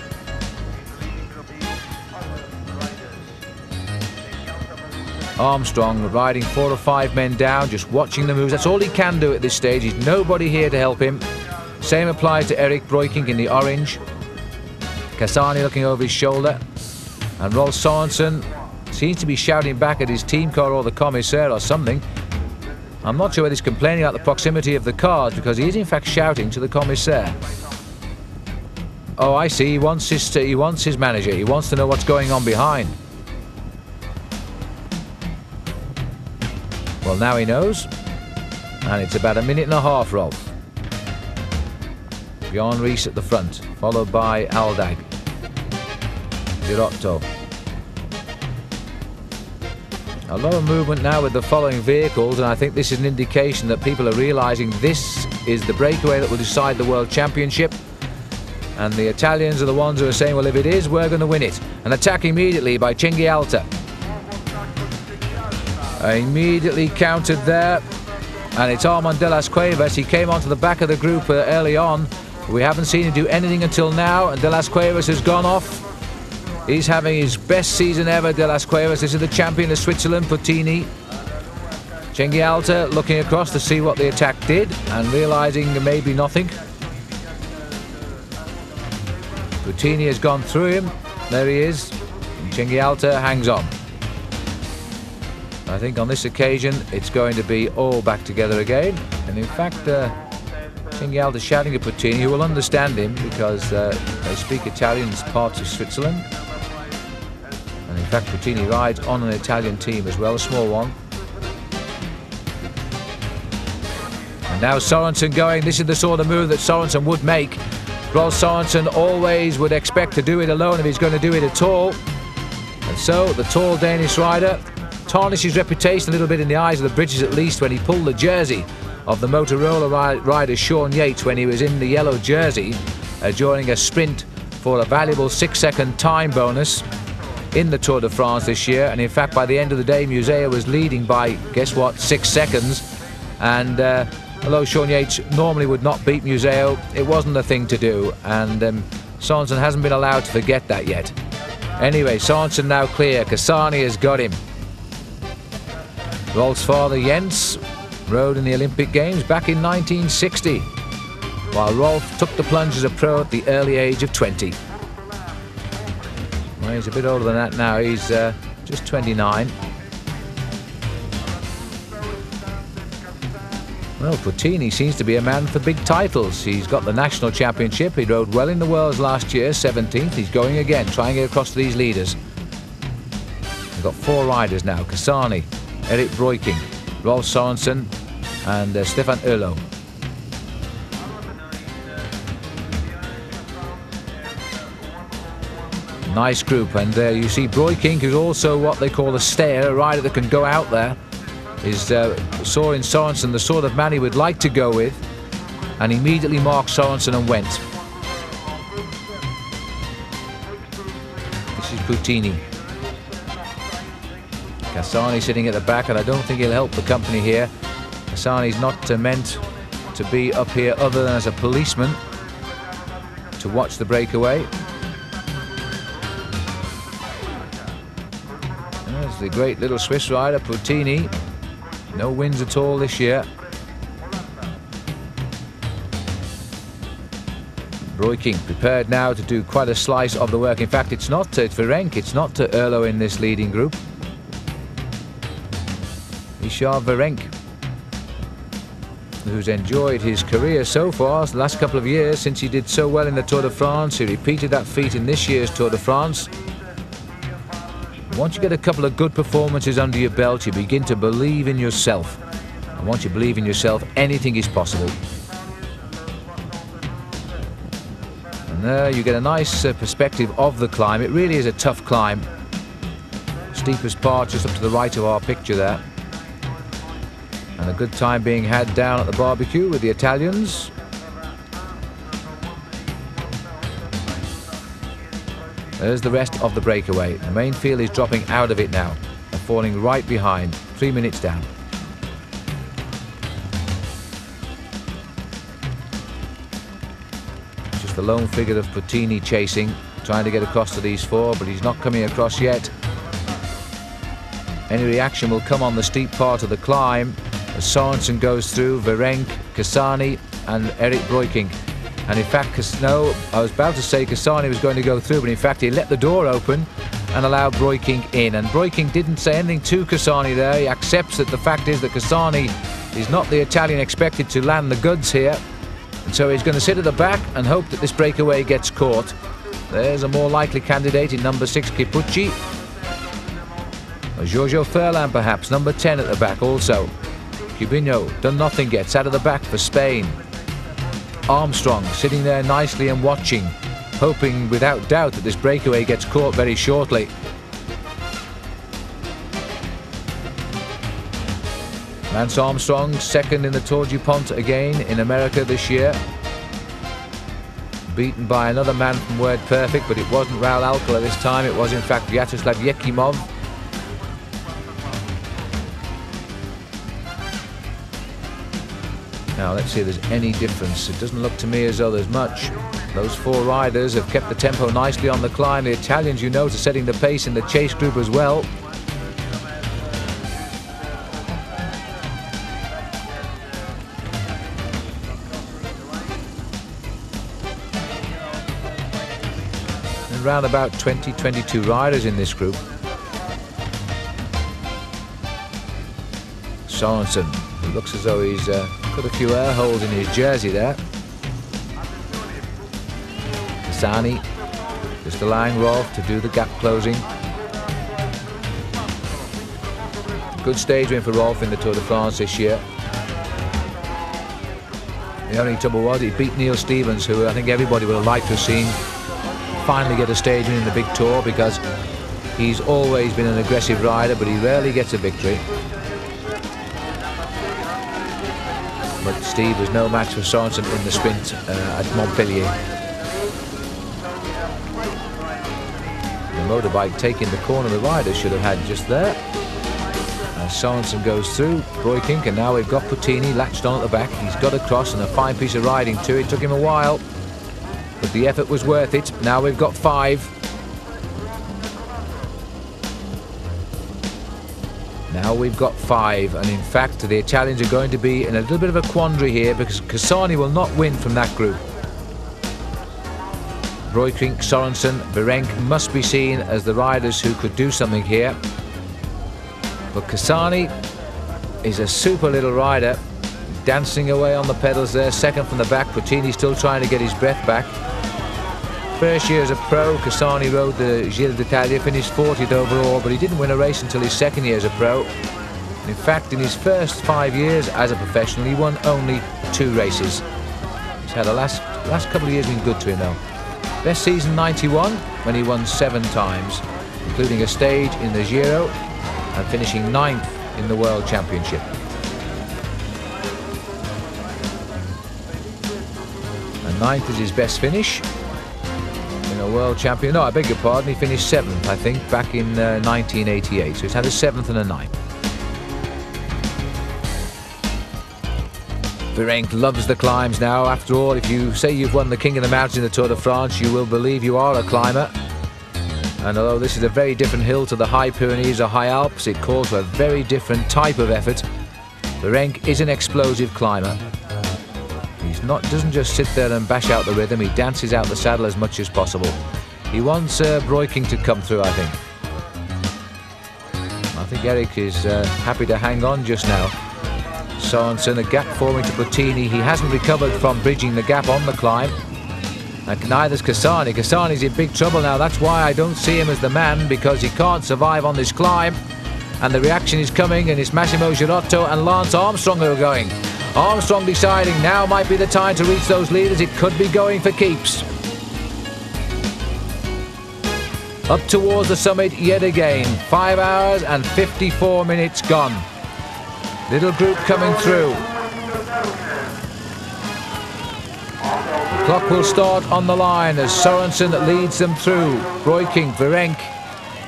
Armstrong riding 4 or 5 men down, just watching the moves. That's all he can do at this stage. He's nobody here to help him. Same applies to Erik Breukink in the orange. Cassani looking over his shoulder. And Rolf Sorensen seems to be shouting back at his team car or the commissaire or something. I'm not sure whether he's complaining about the proximity of the cars, because he is in fact shouting to the commissaire. Oh, I see. He wants his manager. He wants to know what's going on behind. Well, now he knows, and it's about 1.5 minutes, Rolf. Bjorn Ries at the front, followed by Aldag, Girotto. A lot of movement now with the following vehicles, and I think this is an indication that people are realising this is the breakaway that will decide the World Championship. And the Italians are the ones who are saying, well, if it is, we're going to win it. An attack immediately by Cinghialta. Immediately countered there, and it's Armand de las Cuevas. He came onto the back of the group early on. We haven't seen him do anything until now, and de las Cuevas has gone off. He's having his best season ever, de las Cuevas. This is the champion of Switzerland, Puttini. Cinghialta looking across to see what the attack did and realising maybe nothing. Puttini has gone through him. There he is. And Cinghialta hangs on. I think on this occasion it's going to be all back together again, and in fact Cinghialta shouting at Puttini, who will understand him because they speak Italian as parts of Switzerland, and in fact Puttini rides on an Italian team as well, a small one. And now Sorensen going. This is the sort of move that Sorensen would make. Rolf Sorensen always would expect to do it alone if he's going to do it at all, and so the tall Danish rider tarnished his reputation a little bit in the eyes of the British, at least, when he pulled the jersey of the Motorola rider Sean Yates when he was in the yellow jersey, joining a sprint for a valuable 6-second time bonus in the Tour de France this year. And in fact, by the end of the day, Museo was leading by, guess what, 6 seconds. And although Sean Yates normally would not beat Museo, it wasn't a thing to do, and Sorensen hasn't been allowed to forget that yet. Anyway, Sorensen now clear. Cassani has got him. Rolf's father, Jens, rode in the Olympic Games back in 1960, while Rolf took the plunge as a pro at the early age of 20. Well, he's a bit older than that now. He's just 29. Well, Puttini seems to be a man for big titles. He's got the national championship. He rode well in the Worlds last year, 17th. He's going again, trying to get across to these leaders. We've got 4 riders now. Cassani, Erik Breukink, Rolf Sorensen and Stefan Oehlou. Nice group, and there you see Breukink, who's also what they call a stayer, a rider that can go out there. Is saw in Sorensen the sort of man he would like to go with, and immediately marked Sorensen and went. This is Puttini. Cassani sitting at the back, and I don't think he'll help the company here. Cassani's not meant to be up here other than as a policeman to watch the breakaway. There's the great little Swiss rider Puttini. No wins at all this year. Breukink prepared now to do quite a slice of the work. In fact, it's Virenque, it's not Oehlou in this leading group. Richard Virenque, who's enjoyed his career so far, the last couple of years, since he did so well in the Tour de France. He repeated that feat in this year's Tour de France. Once you get a couple of good performances under your belt, you begin to believe in yourself. And once you believe in yourself, anything is possible. And there you get a nice perspective of the climb. It really is a tough climb. Steepest part just up to the right of our picture there. And a good time being had down at the barbecue with the Italians. There's the rest of the breakaway. The main field is dropping out of it now. They're falling right behind, 3 minutes down. Just the lone figure of Puttini chasing, trying to get across to these 4, but he's not coming across yet. Any reaction will come on the steep part of the climb as Sorensen goes through, Virenque, Cassani and Erik Breukink. And in fact, no, I was about to say Cassani was going to go through, but in fact he let the door open and allowed Breukink in. And Breukink didn't say anything to Cassani there. He accepts that the fact is that Cassani is not the Italian expected to land the goods here. And so he's going to sit at the back and hope that this breakaway gets caught. There's a more likely candidate in number 6, Kipucci. Or Giorgio Furlan perhaps, number 10 at the back also. Cubinho, done nothing yet, sat at the back for Spain. Armstrong sitting there nicely and watching, hoping without doubt that this breakaway gets caught very shortly. Lance Armstrong, second in the Tour du Pont again in America this year. Beaten by another man from Word Perfect, but it wasn't Raul Alcala this time, it was in fact Vyacheslav Yekimov. Now let's see if there's any difference. It doesn't look to me as though there's much. Those 4 riders have kept the tempo nicely on the climb. The Italians, you know, are setting the pace in the chase group as well. And around about 20-22 riders in this group. Sorensen, who looks as though he's got a few air holes in his jersey there. Cassani just allowing Rolf to do the gap closing. Good stage win for Rolf in the Tour de France this year. The only trouble was he beat Neil Stevens, who I think everybody would have liked to have seen finally get a stage win in the big Tour, because he's always been an aggressive rider, but he rarely gets a victory. But Steve was no match for Sorensen in the sprint at Montpellier. The motorbike taking the corner the rider should have had just there. As Sorensen goes through, Breukink, and now we've got Puttini latched on at the back. He's got across, and a fine piece of riding too. It took him a while, but the effort was worth it. Now we've got 5. Now we've got 5, and in fact the Italians are going to be in a little bit of a quandary here, because Cassani will not win from that group. Breukink, Sorensen, Virenque must be seen as the riders who could do something here. But Cassani is a super little rider, dancing away on the pedals there, second from the back. Bottini still trying to get his breath back. First year as a pro, Cassani rode the Giro d'Italia, finished 40th overall, but he didn't win a race until his second year as a pro. In fact, in his first 5 years as a professional, he won only 2 races. He's had the last couple of years been good to him though. Best season 91, when he won 7 times, including a stage in the Giro and finishing 9th in the World Championship. And 9th is his best finish in a World Champion. No, I beg your pardon, he finished 7th, I think, back in 1988. So he's had a 7th and a 9th. Virenque loves the climbs now. After all, if you say you've won the King of the Mountains in the Tour de France, you will believe you are a climber. And although this is a very different hill to the High Pyrenees or High Alps, it calls for a very different type of effort. Virenque is an explosive climber. Doesn't just sit there and bash out the rhythm, he dances out the saddle as much as possible. He wants Breukink to come through, I think. I think Eric is happy to hang on just now. Sorensen, a gap forming to Bottini. He hasn't recovered from bridging the gap on the climb. And neither's Cassani. Cassani's in big trouble now. That's why I don't see him as the man, because he can't survive on this climb. And the reaction is coming, and it's Massimo Girotto and Lance Armstrong who are going. Armstrong deciding now might be the time to reach those leaders. It could be going for keeps. Up towards the summit yet again. 5 hours and 54 minutes gone. Little group coming through. The clock will start on the line as Sorensen leads them through. Breukink, Virenque.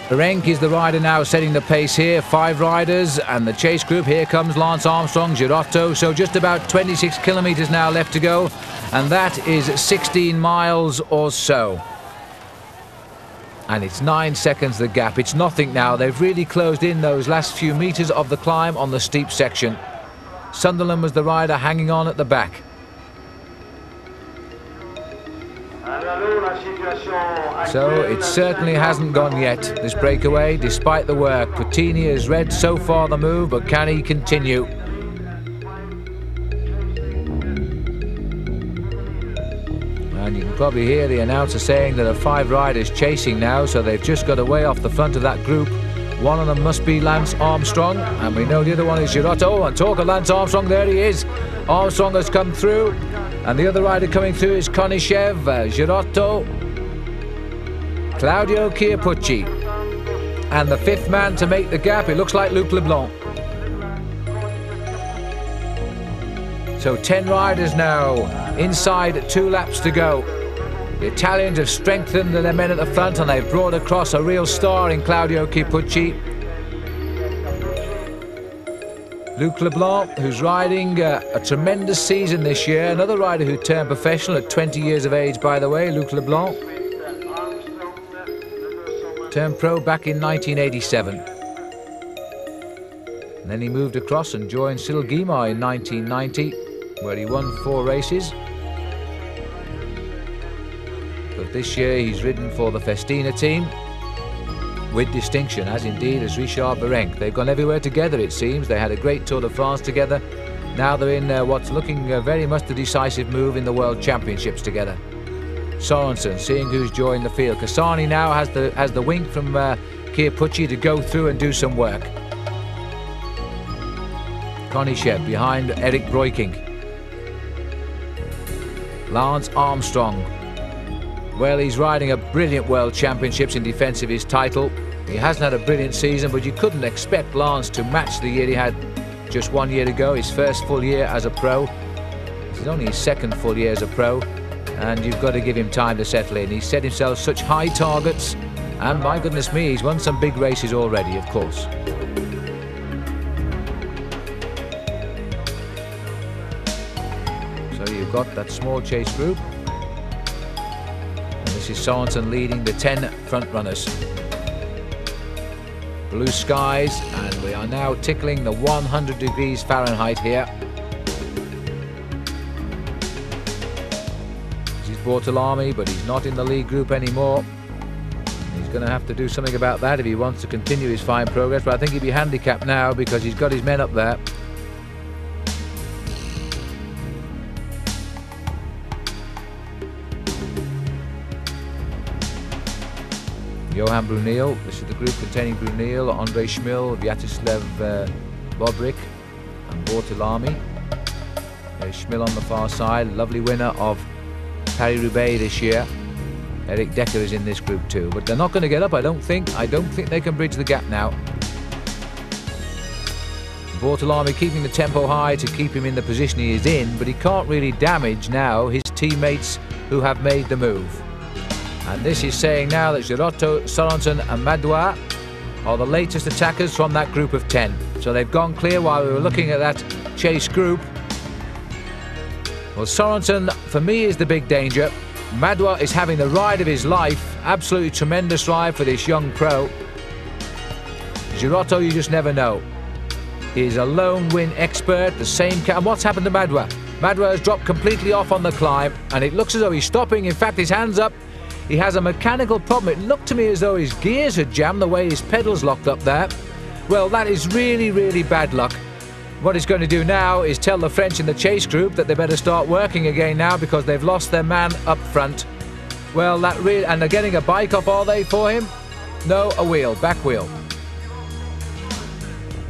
Virenque is the rider now setting the pace here. 5 riders and the chase group. Here comes Lance Armstrong, Girotto. So just about 26 kilometers now left to go. And that is 16 miles or so. And it's 9 seconds the gap. It's nothing now. They've really closed in those last few meters of the climb on the steep section. Sunderland was the rider hanging on at the back. So it certainly hasn't gone yet, this breakaway, despite the work. Bottini has read so far the move, but can he continue? And you can probably hear the announcer saying there are 5 riders chasing now, so they've just got away off the front of that group. One of them must be Lance Armstrong, and we know the other one is Girotto. And talk of Lance Armstrong, there he is. Armstrong has come through, and the other rider coming through is Konishev, Girotto, Claudio Chiappucci. And the 5th man to make the gap, it looks like Luc Leblanc. So 10 riders now, inside 2 laps to go. The Italians have strengthened their men at the front, and they've brought across a real star in Claudio Chiappucci. Luc Leblanc, who's riding a tremendous season this year. Another rider who turned professional at 20 years of age, by the way, Luc Leblanc. Turned pro back in 1987. And then he moved across and joined Cyril Guimard in 1990, where he won 4 races. But this year he's ridden for the Festina team with distinction, as indeed as Richard Virenque. They've gone everywhere together, it seems. They had a great Tour de France together. Now they're in what's looking very much the decisive move in the World Championships together. Sorensen seeing who's joined the field. Cassani now has the wink from Chiappucci to go through and do some work. Konishev behind Eric Breukink. Lance Armstrong. Well, he's riding a brilliant World Championships in defence of his title. He hasn't had a brilliant season, but you couldn't expect Lance to match the year he had just 1 year ago, his first full year as a pro. This is only his 2nd full year as a pro, and you've got to give him time to settle in. He's set himself such high targets, and my goodness me, he's won some big races already, of course. So you've got that small chase group. This is Sorensen leading the 10 front runners. Blue skies, and we are now tickling the 100 degrees Fahrenheit here. This is Bortolami, but he's not in the lead group anymore. He's going to have to do something about that if he wants to continue his fine progress, but I think he'll be handicapped now because he's got his men up there. Johan Brunel. This is the group containing Brunel, Andre Schmil, Vyacheslav Bobrik and Bortolami. There's Schmil on the far side, lovely winner of Paris-Roubaix this year. Eric Decker is in this group too, but they're not going to get up, I don't think. I don't think they can bridge the gap now. Bortolami keeping the tempo high to keep him in the position he is in, but he can't really damage now his teammates who have made the move. And this is saying now that Girotto, Sorensen and Madouas are the latest attackers from that group of 10. So they've gone clear while we were looking at that chase group. Well, Sorensen, for me, is the big danger. Madouas is having the ride of his life. Absolutely tremendous ride for this young pro. Girotto, you just never know. He's a lone win expert, the same... And what's happened to Madouas? Madouas has dropped completely off on the climb, and it looks as though he's stopping. In fact, his hand's up. He has a mechanical problem. It looked to me as though his gears had jammed the way his pedals locked up there. Well, that is really, really bad luck. What he's going to do now is tell the French in the chase group that they better start working again now because they've lost their man up front. Well, that really... And they're getting a bike off, are they, for him? No, a wheel, back wheel.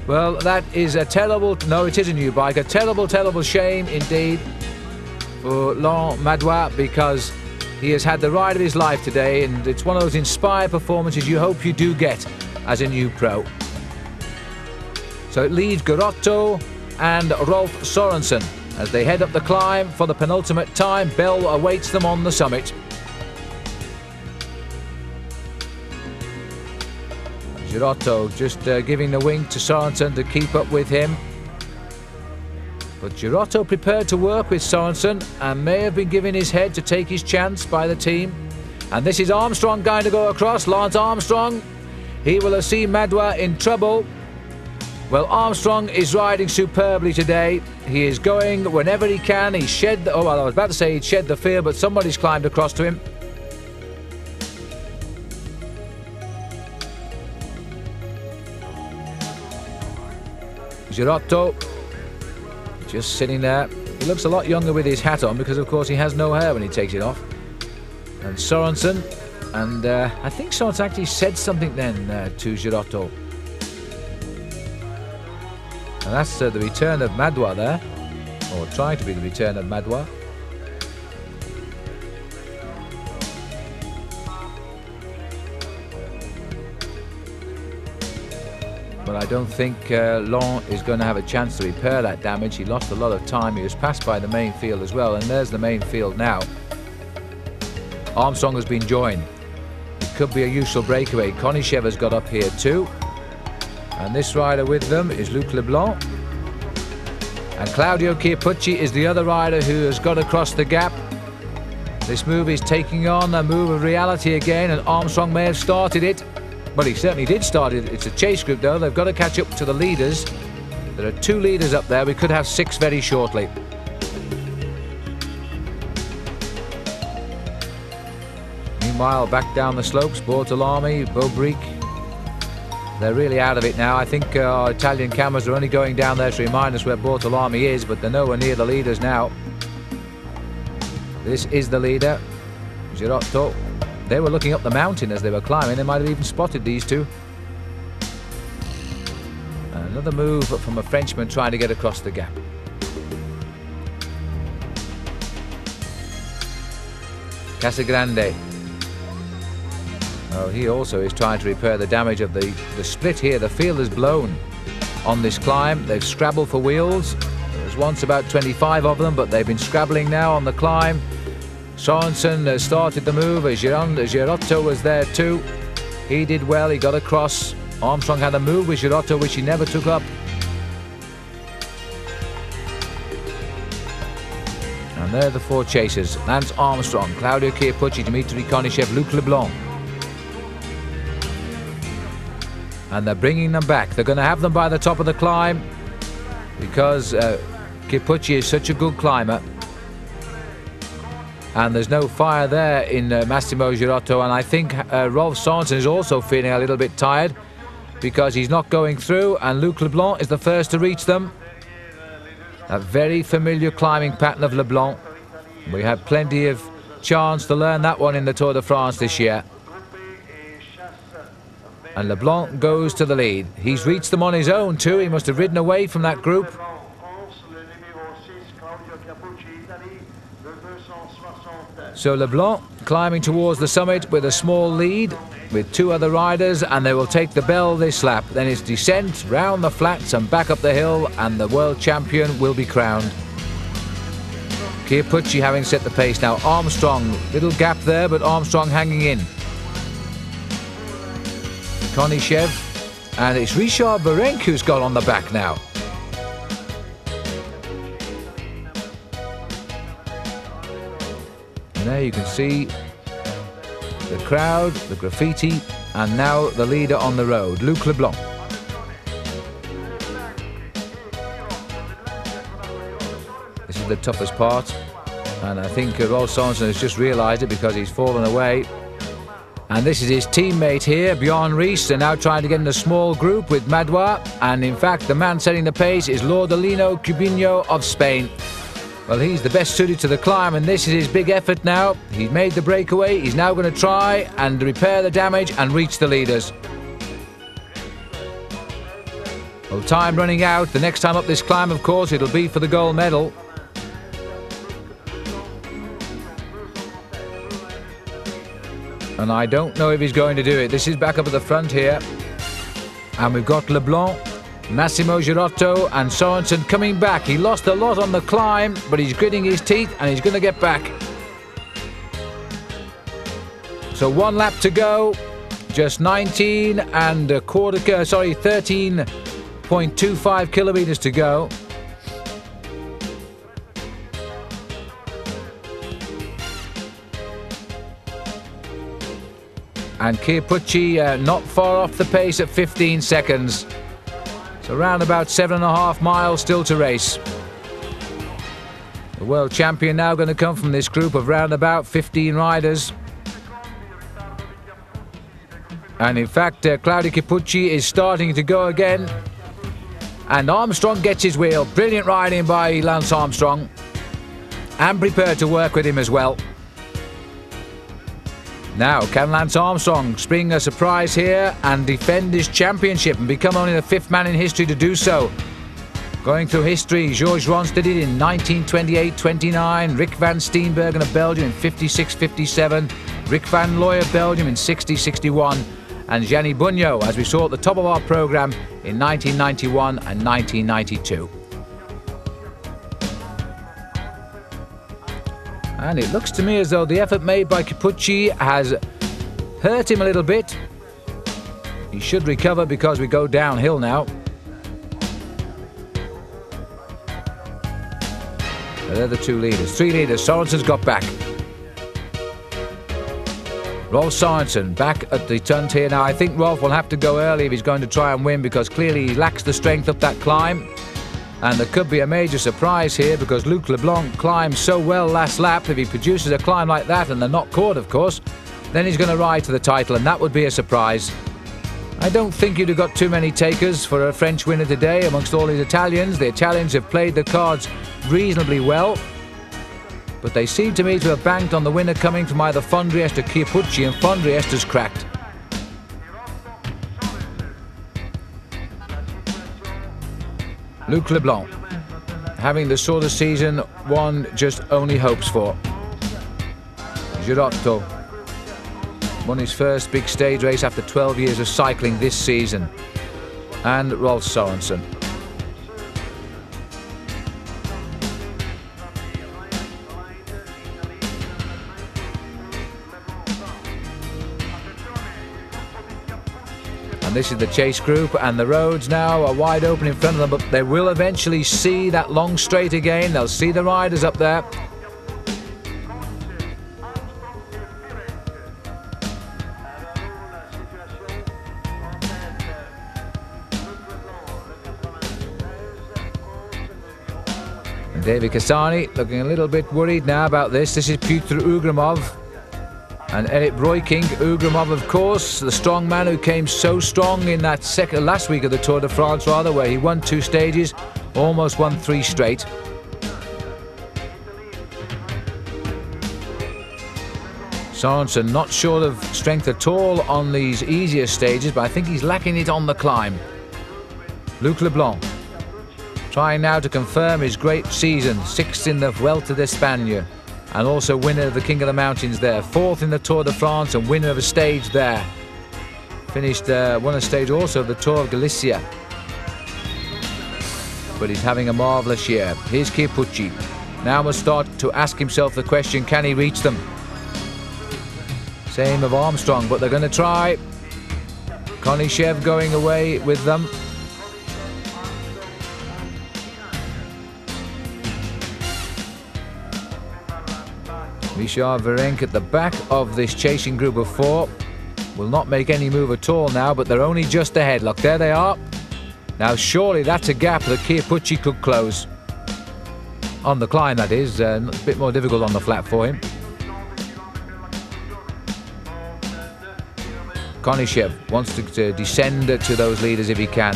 Well, that is a terrible... No, it is a new bike. A terrible, terrible shame indeed for Laurent Madouas, because he has had the ride of his life today, and it's one of those inspired performances you hope you do get as a new pro. So it leaves Girotto and Rolf Sorensen as they head up the climb for the penultimate time. Bell awaits them on the summit. Girotto just giving the wink to Sorensen to keep up with him. But Girotto prepared to work with Sorensen and may have been given his head to take his chance by the team. And this is Armstrong going to go across. Lance Armstrong. He will have seen Madouas in trouble. Well, Armstrong is riding superbly today. He is going whenever he can. He's shed... Oh, well, I was about to say he'd shed the fear, but somebody's climbed across to him. Girotto just sitting there. He looks a lot younger with his hat on because, of course, he has no hair when he takes it off. And Sorensen, and I think Sorensen actually said something then to Girotto. And that's the return of Madouas there, or trying to be the return of Madouas. But I don't think Laurent is going to have a chance to repair that damage. He lost a lot of time. He was passed by the main field as well, and there's the main field now. Armstrong has been joined. It could be a useful breakaway. Konishev has got up here too. And this rider with them is Luc Leblanc. And Claudio Chiappucci is the other rider who has got across the gap. This move is taking on a move of reality again, and Armstrong may have started it. Well, he certainly did start it. It's a chase group, though. They've got to catch up to the leaders. There are 2 leaders up there. We could have 6 very shortly. Meanwhile, back down the slopes, Bortolami, Bobrik. They're really out of it now. I think our Italian cameras are only going down there to remind us where Bortolami is, but they're nowhere near the leaders now. This is the leader, Girotto. They were looking up the mountain as they were climbing. They might have even spotted these two. Another move from a Frenchman trying to get across the gap. Casagrande. Oh, he also is trying to repair the damage of the split here. The field is blown on this climb. They've scrabbled for wheels. There was once about 25 of them, but they've been scrabbling now on the climb. Sorensen has started the move. Girotto was there too. He did well. He got across. Armstrong had a move with Girotto which he never took up. And there are the 4 chasers. Lance Armstrong, Claudio Chiappucci, Dmitry Konishev, Luc Leblanc. And they're bringing them back. They're going to have them by the top of the climb because Chiappucci is such a good climber. And there's no fire there in Massimo Girotto, and I think Rolf Sorensen is also feeling a little bit tired because he's not going through, and Luc Leblanc is the first to reach them. A very familiar climbing pattern of Leblanc. We had plenty of chance to learn that one in the Tour de France this year. And Leblanc goes to the lead. He's reached them on his own too. He must have ridden away from that group. So Leblanc climbing towards the summit with a small lead with two other riders, and they will take the bell this lap. Then it's descent round the flats and back up the hill, and the world champion will be crowned. Chiappucci having set the pace now. Armstrong, little gap there, but Armstrong hanging in. Konishev, and it's Richard Virenque who's got on the back now. And there you can see the crowd, the graffiti, and now the leader on the road, Luc Leblanc. This is the toughest part, and I think Rolf Sørensen has just realised it because he's fallen away. And this is his teammate here, Bjorn Riis. They're now trying to get in a small group with Madouas, and in fact the man setting the pace is Lordolino Cubinho of Spain. Well, he's the best suited to the climb, and this is his big effort now. He's made the breakaway. He's now going to try and repair the damage and reach the leaders. Well, time running out. The next time up this climb, of course, it'll be for the gold medal. And I don't know if he's going to do it. This is back up at the front here. And we've got Leblanc, Massimo Girotto and Sørensen coming back. He lost a lot on the climb, but he's gritting his teeth and he's going to get back. So one lap to go. Just 13.25 kilometers to go. And Chiappucci not far off the pace at 15 seconds. So around about 7.5 miles still to race. The world champion now going to come from this group of round about 15 riders. And in fact, Claudio Chiappucci is starting to go again. And Armstrong gets his wheel. Brilliant riding by Lance Armstrong. And prepared to work with him as well. Now, can Lance Armstrong spring a surprise here and defend his championship and become only the 5th man in history to do so? Going through history, Georges Rons did it in 1928-29, Rik van Steenbergen of Belgium in 56-57, Rick van Looy of Belgium in 60-61, and Gianni Bugno, as we saw at the top of our programme, in 1991 and 1992. And it looks to me as though the effort made by Chiappucci has hurt him a little bit. He should recover because we go downhill now. So they're the two leaders. 3 leaders. Sørensen's got back. Rolf Sørensen back at the tunt here. Now I think Rolf will have to go early if he's going to try and win, because clearly he lacks the strength up that climb. And there could be a major surprise here, because Luc Leblanc climbed so well last lap. If he produces a climb like that, and they're not caught of course, then he's going to ride to the title, and that would be a surprise. I don't think you'd have got too many takers for a French winner today amongst all these Italians. The Italians have played the cards reasonably well, but they seem to me to have banked on the winner coming from either Fondriest or Chiappucci, and Fondriest has cracked. Luc Leblanc, having the sort of season one just only hopes for. Girotto won his first big stage race after 12 years of cycling this season. And Rolf Sørensen. And this is the chase group, and the roads now are wide open in front of them, but they will eventually see that long straight again. They'll see the riders up there. And David Cassani looking a little bit worried now about this. This is Petr Ugrumov. And Erik Breukink, Ugrumov of course, the strong man who came so strong in that last week of the Tour de France rather, where he won 2 stages, almost won 3 straight. Sorensen not short of strength at all on these easier stages, but I think he's lacking it on the climb. Luc Leblanc trying now to confirm his great season, 6th in the Vuelta de España and also winner of the King of the Mountains there, 4th in the Tour de France and winner of a stage there. Won a stage also of the Tour of Galicia. But he's having a marvellous year. Here's Chiappucci. Now must start to ask himself the question, can he reach them? Same of Armstrong, but they're going to try. Konishev going away with them. Richard Virenque at the back of this chasing group of 4. Will not make any move at all now, but they're only just ahead. Look, there they are. Now surely that's a gap that Chiappucci could close. On the climb, that is. A bit more difficult on the flat for him. Konishev wants to descend to those leaders if he can.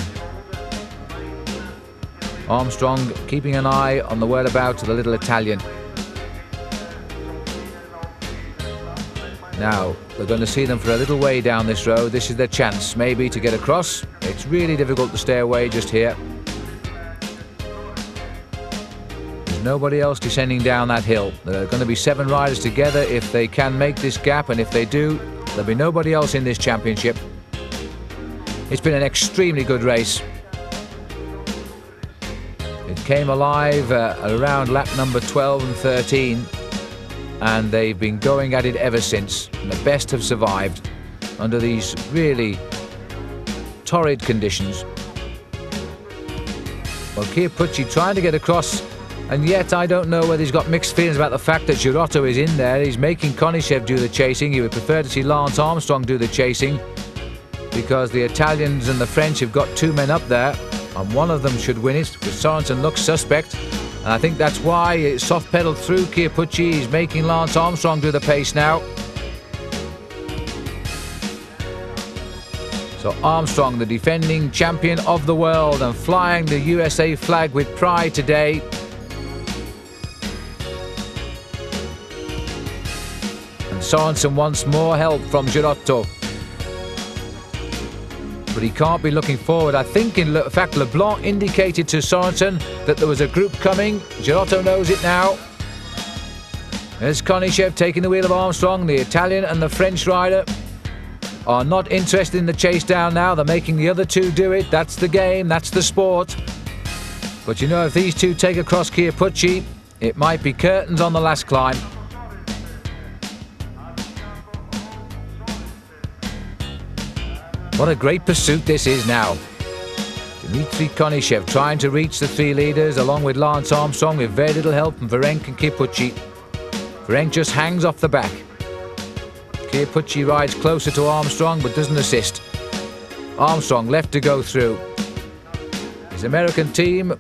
Armstrong keeping an eye on the whereabouts of the little Italian. Now, they're going to see them for a little way down this road. This is their chance, maybe, to get across. It's really difficult to stay away just here. There's nobody else descending down that hill. There are going to be 7 riders together if they can make this gap, and if they do, there'll be nobody else in this championship. It's been an extremely good race. It came alive around lap number 12 and 13. And they've been going at it ever since. And the best have survived under these really torrid conditions. Well, Chiappucci trying to get across, and yet I don't know whether he's got mixed feelings about the fact that Girotto is in there. He's making Konishev do the chasing. He would prefer to see Lance Armstrong do the chasing, because the Italians and the French have got 2 men up there, and one of them should win it, but Sorensen looks suspect. And I think that's why it soft-pedaled through Chiappucci. He's making Lance Armstrong do the pace now. So Armstrong, the defending champion of the world and flying the USA flag with pride today. And Sorensen wants more help from Girotto. But he can't be looking forward. I think, in fact, Leblanc indicated to Sorensen that there was a group coming. Girotto knows it now. There's Konishev taking the wheel of Armstrong. The Italian and the French rider are not interested in the chase down now. They're making the other 2 do it. That's the game. That's the sport. But you know, if these 2 take across Chiappucci, it might be curtains on the last climb. What a great pursuit this is now. Dmitry Konishev trying to reach the 3 leaders along with Lance Armstrong with very little help from Virenque and Chiappucci. Virenque just hangs off the back. Chiappucci rides closer to Armstrong but doesn't assist. Armstrong left to go through. His American team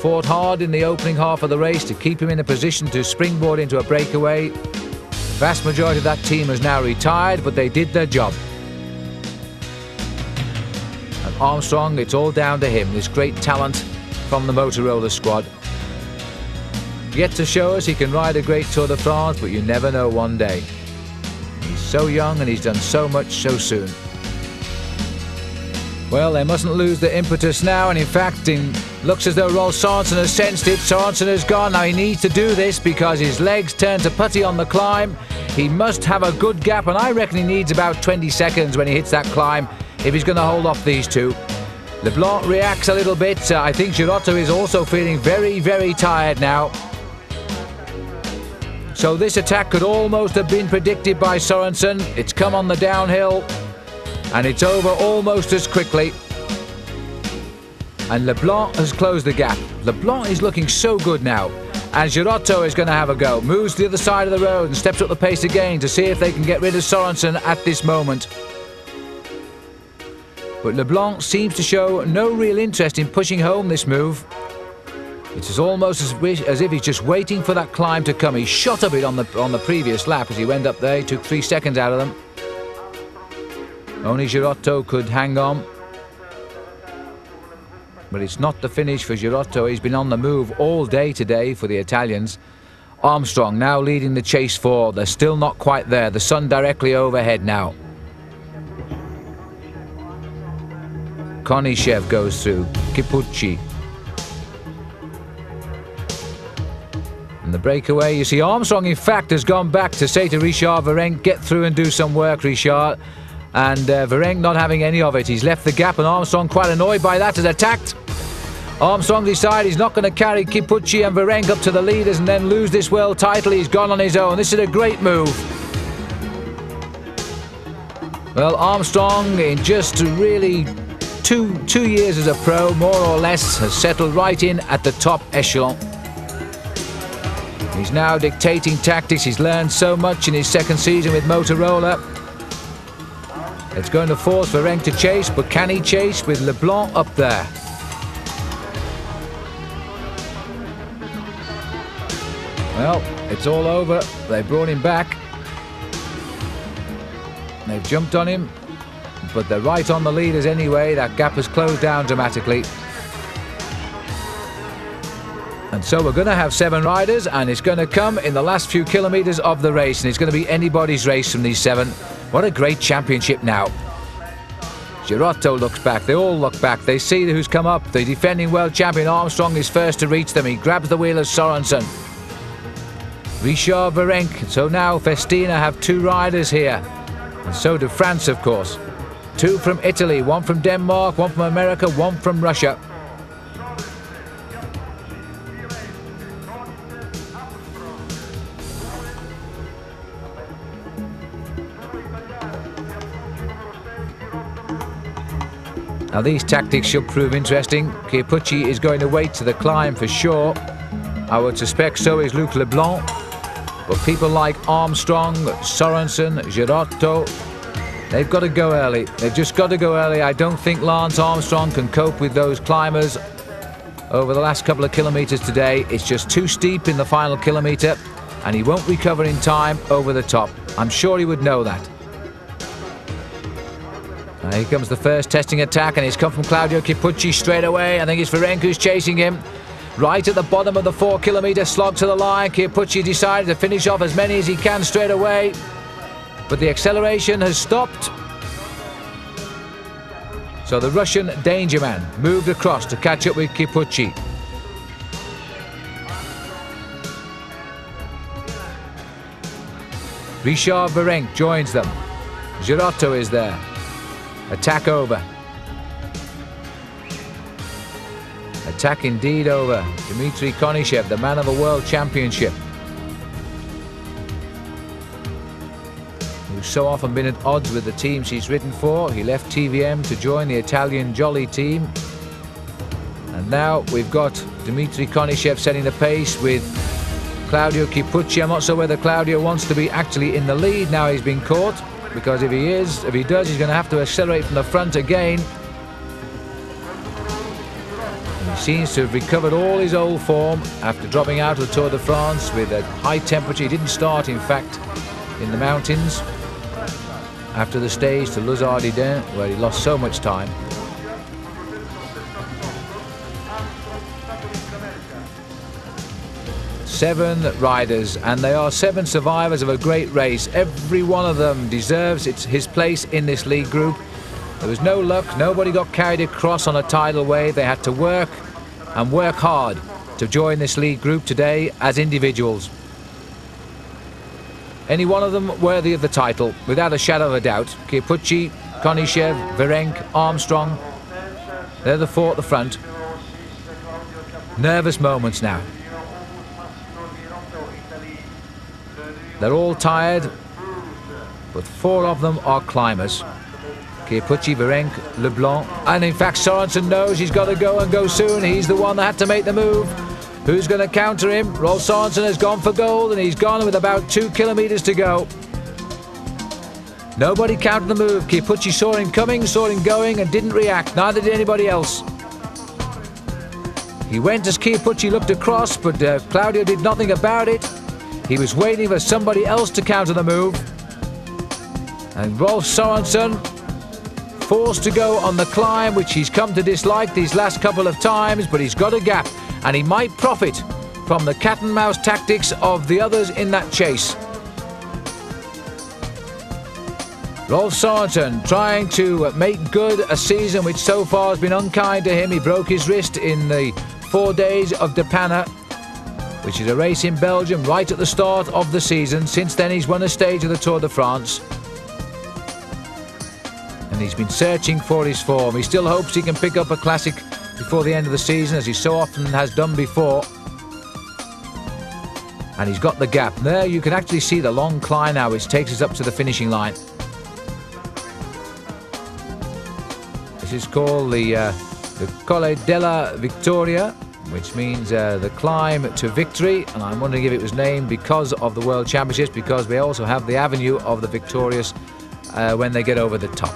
fought hard in the opening half of the race to keep him in a position to springboard into a breakaway. The vast majority of that team has now retired, but they did their job. Armstrong, it's all down to him, this great talent from the Motorola squad. Yet to show us he can ride a great Tour de France, but you never know one day. He's so young and he's done so much so soon. Well, they mustn't lose the impetus now, and in fact, it looks as though Rolf Sorensen has sensed it. Sorensen has gone. Now he needs to do this because his legs turn to putty on the climb. He must have a good gap, and I reckon he needs about 20 seconds when he hits that climb if he's going to hold off these 2. Leblanc reacts a little bit. I think Girotto is also feeling very, very tired now. So this attack could almost have been predicted by Sorensen. It's come on the downhill, and it's over almost as quickly. And Leblanc has closed the gap. Leblanc is looking so good now. And Girotto is going to have a go. Moves to the other side of the road and steps up the pace again to see if they can get rid of Sorensen at this moment. But Leblanc seems to show no real interest in pushing home this move. It's almost as if he's just waiting for that climb to come. He shot a bit on the previous lap as he went up there. He took 3 seconds out of them. Only Girotto could hang on. But it's not the finish for Girotto. He's been on the move all day today for the Italians. Armstrong now leading the chase forward. They're still not quite there. The sun directly overhead now. Konishev goes through. Kipucci. And the breakaway, you see Armstrong in fact has gone back to say to Richard Virenque, get through and do some work, Richard. And Virenque not having any of it. He's left the gap and Armstrong quite annoyed by that, has attacked. Armstrong decided he's not going to carry Kipucci and Virenque up to the leaders and then lose this world title. He's gone on his own. This is a great move. Well, Armstrong in just really two years as a pro, more or less, has settled right in at the top echelon. He's now dictating tactics. He's learned so much in his second season with Motorola. It's going to force Virenque to chase, but can he chase with Leblanc up there? Well, it's all over. They brought him back. They've jumped on him, but they're right on the leaders anyway. That gap has closed down dramatically. And so we're going to have 7 riders, and it's going to come in the last few kilometres of the race, and it's going to be anybody's race from these 7. What a great championship now. Girotto looks back. They all look back. They see who's come up. The defending world champion Armstrong is first to reach them. He grabs the wheel of Sorensen. Richard Virenque. So now Festina have 2 riders here. And so do France, of course. 2 from Italy, 1 from Denmark, 1 from America, 1 from Russia. Now these tactics should prove interesting. Kipucci is going to wait to the climb for sure. I would suspect so is Luc Leblanc. But people like Armstrong, Sorensen, Girotto, they've got to go early. They've just got to go early. I don't think Lance Armstrong can cope with those climbers over the last couple of kilometres today. It's just too steep in the final kilometre, and he won't recover in time over the top. I'm sure he would know that. Here comes the first testing attack, and it's come from Claudio Kipucci straight away. I think it's Virenque who's chasing him. Right at the bottom of the 4-kilometre slog to the line, Kipucci decided to finish off as many as he can straight away. But the acceleration has stopped. So the Russian danger man moved across to catch up with Kipucci. Richard Virenque joins them. Girotto is there. Attack over. Attack indeed over. Dmitry Konishev, the man of a world championship, who's so often been at odds with the teams he's ridden for. He left TVM to join the Italian Jolly team. And now we've got Dmitry Konishev setting the pace with Claudio Kipucci. I'm not sure whether Claudio wants to be actually in the lead now he's been caught. Because if he does, he's going to have to accelerate from the front again. And he seems to have recovered all his old form after dropping out of the Tour de France with a high temperature. He didn't start, in fact, in the mountains after the stage to Les Ardidens, where he lost so much time. Seven riders, and they are 7 survivors of a great race. Every one of them deserves his place in this lead group. There was no luck. Nobody got carried across on a tidal wave. They had to work and work hard to join this lead group today as individuals. Any one of them worthy of the title, without a shadow of a doubt. Kipucci, Konishev, Virenque, Armstrong. They're the 4 at the front. Nervous moments now. They're all tired, but 4 of them are climbers. Kipucci, Virenque, Leblanc, and in fact Sorensen knows he's got to go and go soon. He's the one that had to make the move. Who's going to counter him? Rolf Sorensen has gone for gold, and he's gone with about 2 kilometres to go. Nobody countered the move. Kipucci saw him coming, saw him going, and didn't react. Neither did anybody else. He went as Kipucci looked across, but Claudio did nothing about it. He was waiting for somebody else to counter the move. And Rolf Sorensen forced to go on the climb, which he's come to dislike these last couple of times, but he's got a gap, and he might profit from the cat and mouse tactics of the others in that chase. Rolf Sørensen trying to make good a season which so far has been unkind to him. He broke his wrist in the 4 days of De Panne, which is a race in Belgium right at the start of the season. Since then he's won a stage of the Tour de France. And he's been searching for his form. He still hopes he can pick up a classic before the end of the season, as he so often has done before. And he's got the gap. There you can actually see the long climb now, which takes us up to the finishing line. This is called the Colle della Vittoria, which means the climb to victory. And I'm wondering if it was named because of the World Championships, because we also have the avenue of the victorious when they get over the top.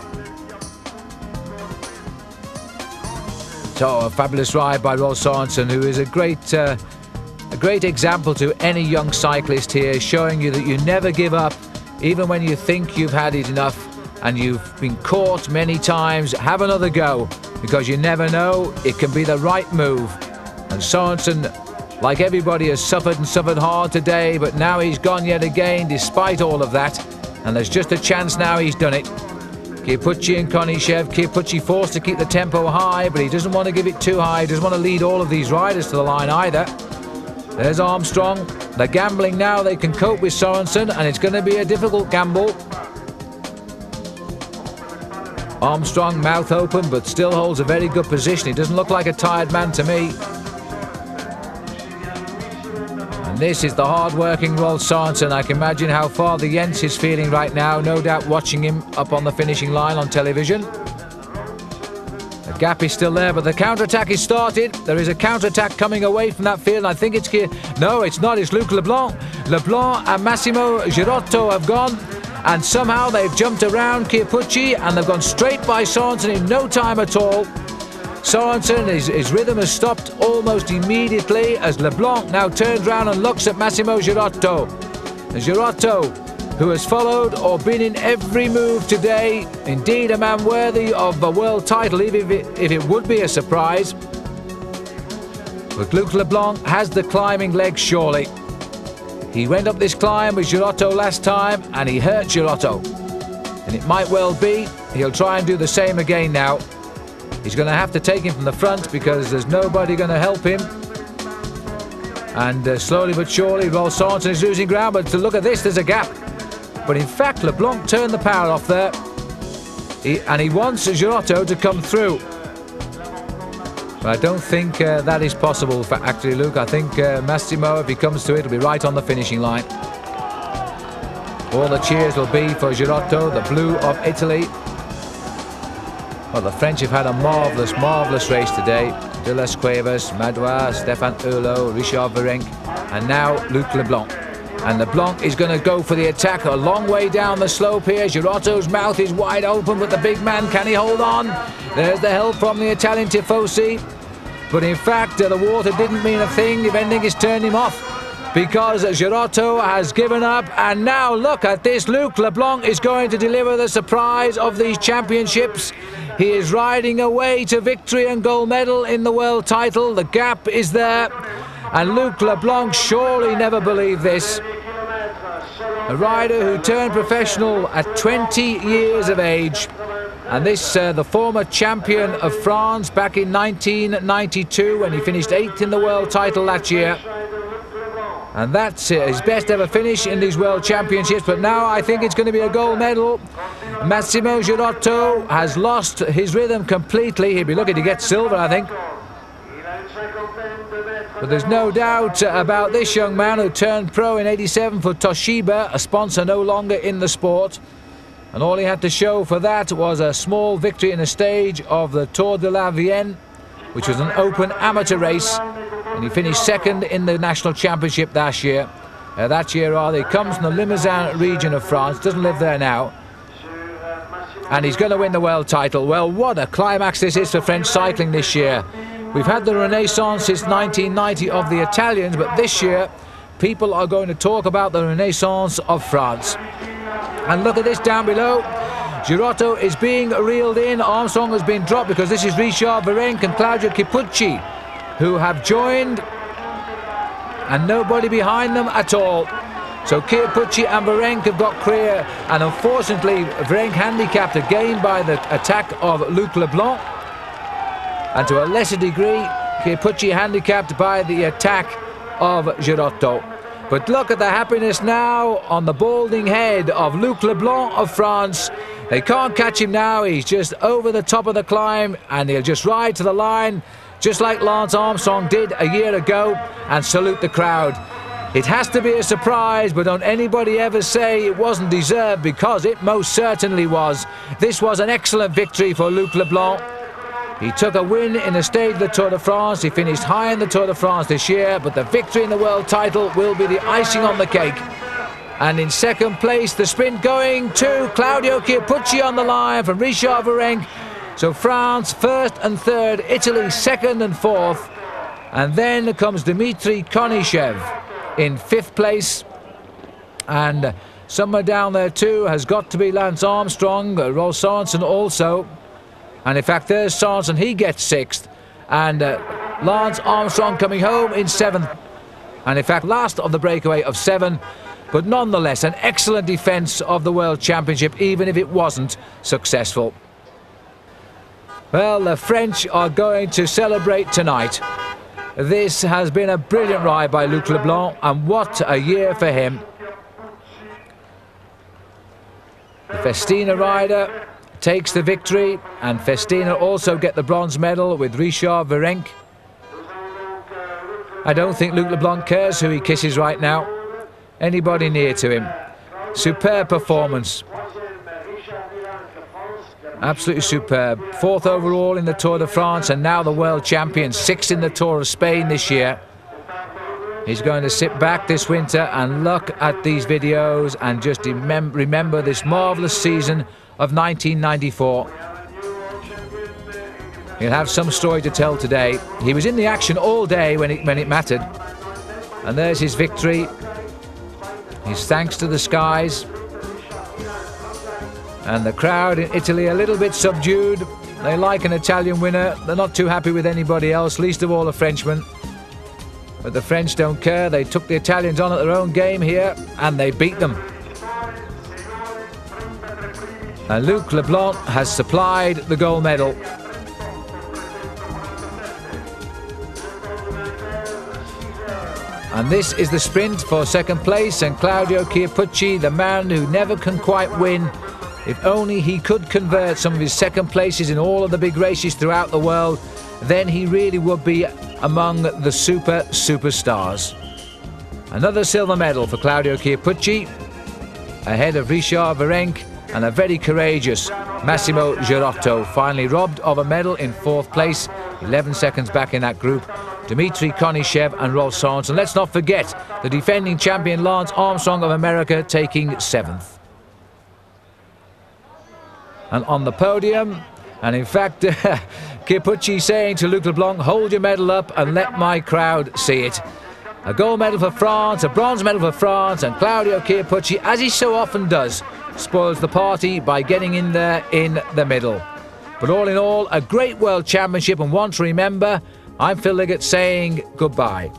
So a fabulous ride by Rolf Sørensen, who is a great example to any young cyclist here, showing you that you never give up, even when you think you've had it enough and you've been caught many times. Have another go, because you never know, it can be the right move. And Sørensen, like everybody, has suffered and suffered hard today, but now he's gone yet again despite all of that, and there's just a chance now he's done it. Kiyupuchi and Konychev. Kiyupuchi forced to keep the tempo high, but he doesn't want to give it too high. He doesn't want to lead all of these riders to the line either. There's Armstrong. They're gambling now. They can cope with Sørensen, and it's going to be a difficult gamble. Armstrong, mouth open, but still holds a very good position. He doesn't look like a tired man to me. And this is the hard-working Rolf Sørensen. I can imagine how Father Jens is feeling right now, no doubt watching him up on the finishing line on television. The gap is still there, but the counter-attack is started. There is a counter-attack coming away from that field, and I think it's here. No, it's not. It's Luc Leblanc. Leblanc and Massimo Girotto have gone, and somehow they've jumped around Kiyupuchi, and they've gone straight by Sørensen in no time at all. Sørensen, his rhythm has stopped almost immediately as Leblanc now turns around and looks at Massimo Girotto. Girotto, who has followed or been in every move today, indeed a man worthy of a world title, even if it would be a surprise. But Luc Leblanc has the climbing legs, surely. He went up this climb with Girotto last time and he hurt Girotto. And it might well be he'll try and do the same again now. He's going to have to take him from the front because there's nobody going to help him. And slowly but surely, Rolf Sørensen is losing ground. But to look at this, there's a gap. But in fact, Leblanc turned the power off there. And he wants Girotto to come through. But I don't think that is possible for actually Luc. I think Massimo, if he comes to it, will be right on the finishing line. All the cheers will be for Girotto, the blue of Italy. Well, the French have had a marvellous, marvellous race today. De las Cuevas, Madouas, Stéphane Hurlot, Richard Virenque, and now Luc Leblanc. And Leblanc is going to go for the attack a long way down the slope here. Girotto's mouth is wide open, but the big man, can he hold on? There's the help from the Italian Tifosi. But in fact, the water didn't mean a thing. If anything, it's turned him off, because Girotto has given up. And now look at this. Luc Leblanc is going to deliver the surprise of these championships. He is riding away to victory and gold medal in the world title. The gap is there. And Luc Leblanc surely never believed this. A rider who turned professional at 20 years of age. And this, the former champion of France back in 1992 when he finished 8th in the world title that year. And that's his best ever finish in these World Championships. But now I think it's going to be a gold medal. Massimo Girotto has lost his rhythm completely. He'll be lucky to get silver, I think. But there's no doubt about this young man who turned pro in '87 for Toshiba, a sponsor no longer in the sport. And all he had to show for that was a small victory in a stage of the Tour de la Vienne, which was an open amateur race. And he finished second in the national championship that year. He comes from the Limousin region of France, doesn't live there now. And he's going to win the world title. Well, what a climax this is for French cycling this year. We've had the renaissance since 1990 of the Italians, but this year people are going to talk about the renaissance of France. And look at this down below. Girotto is being reeled in. Armstrong has been dropped because this is Richard Virenque and Claudio Kiyupuchi who have joined. and nobody behind them at all. So Chiappucci and Virenque have got clear, and unfortunately Virenque handicapped again by the attack of Luc Leblanc, and to a lesser degree Chiappucci handicapped by the attack of Girotto. But look at the happiness now on the balding head of Luc Leblanc of France. They can't catch him now, he's just over the top of the climb, and he'll just ride to the line just like Lance Armstrong did a year ago and salute the crowd. It has to be a surprise, but don't anybody ever say it wasn't deserved, because it most certainly was. This was an excellent victory for Luc Leblanc. He took a win in the stage of the Tour de France. He finished high in the Tour de France this year, but the victory in the world title will be the icing on the cake. And in second place, the sprint going to Claudio Chiappucci on the line from Richard Virenque. So France first and third, Italy second and fourth. And then comes Dmitry Konishev in fifth place, and somewhere down there too has got to be Lance Armstrong, Rolf Sorensen also, and in fact there's Sorensen, he gets sixth, and Lance Armstrong coming home in seventh, and in fact last of the breakaway of seven, but nonetheless an excellent defence of the World Championship, even if it wasn't successful. Well, the French are going to celebrate tonight. This has been a brilliant ride by Luc Leblanc, and what a year for him. The Festina rider takes the victory, and Festina also get the bronze medal with Richard Virenque. I don't think Luc Leblanc cares who he kisses right now, anybody near to him. Superb performance. Absolutely superb. Fourth overall in the Tour de France, and now the world champion, sixth in the Tour of Spain this year. He's going to sit back this winter and look at these videos and just remember this marvellous season of 1994. He'll have some story to tell today. He was in the action all day when it mattered. And there's his victory. His thanks to the skies. And the crowd in Italy a little bit subdued. They like an Italian winner. They're not too happy with anybody else, least of all a Frenchman. But the French don't care. They took the Italians on at their own game here, and they beat them. And Luc Leblanc has supplied the gold medal. And this is the sprint for second place, and Claudio Chiappucci, the man who never can quite win. If only he could convert some of his second places in all of the big races throughout the world, then he really would be among the superstars. Another silver medal for Claudio Chiappucci, ahead of Richard Virenque and a very courageous Massimo Girotto, finally robbed of a medal in fourth place, 11 seconds back in that group. Dmitry Konishev and Rolf Sorensen. Let's not forget the defending champion Lance Armstrong of America taking seventh. And on the podium, and in fact Chiappucci saying to Luc Leblanc, hold your medal up and let my crowd see it. A gold medal for France, a bronze medal for France, and Claudio Chiappucci, as he so often does, spoils the party by getting in there in the middle. But all in all, a great World Championship, and one to remember. I'm Phil Liggett saying goodbye.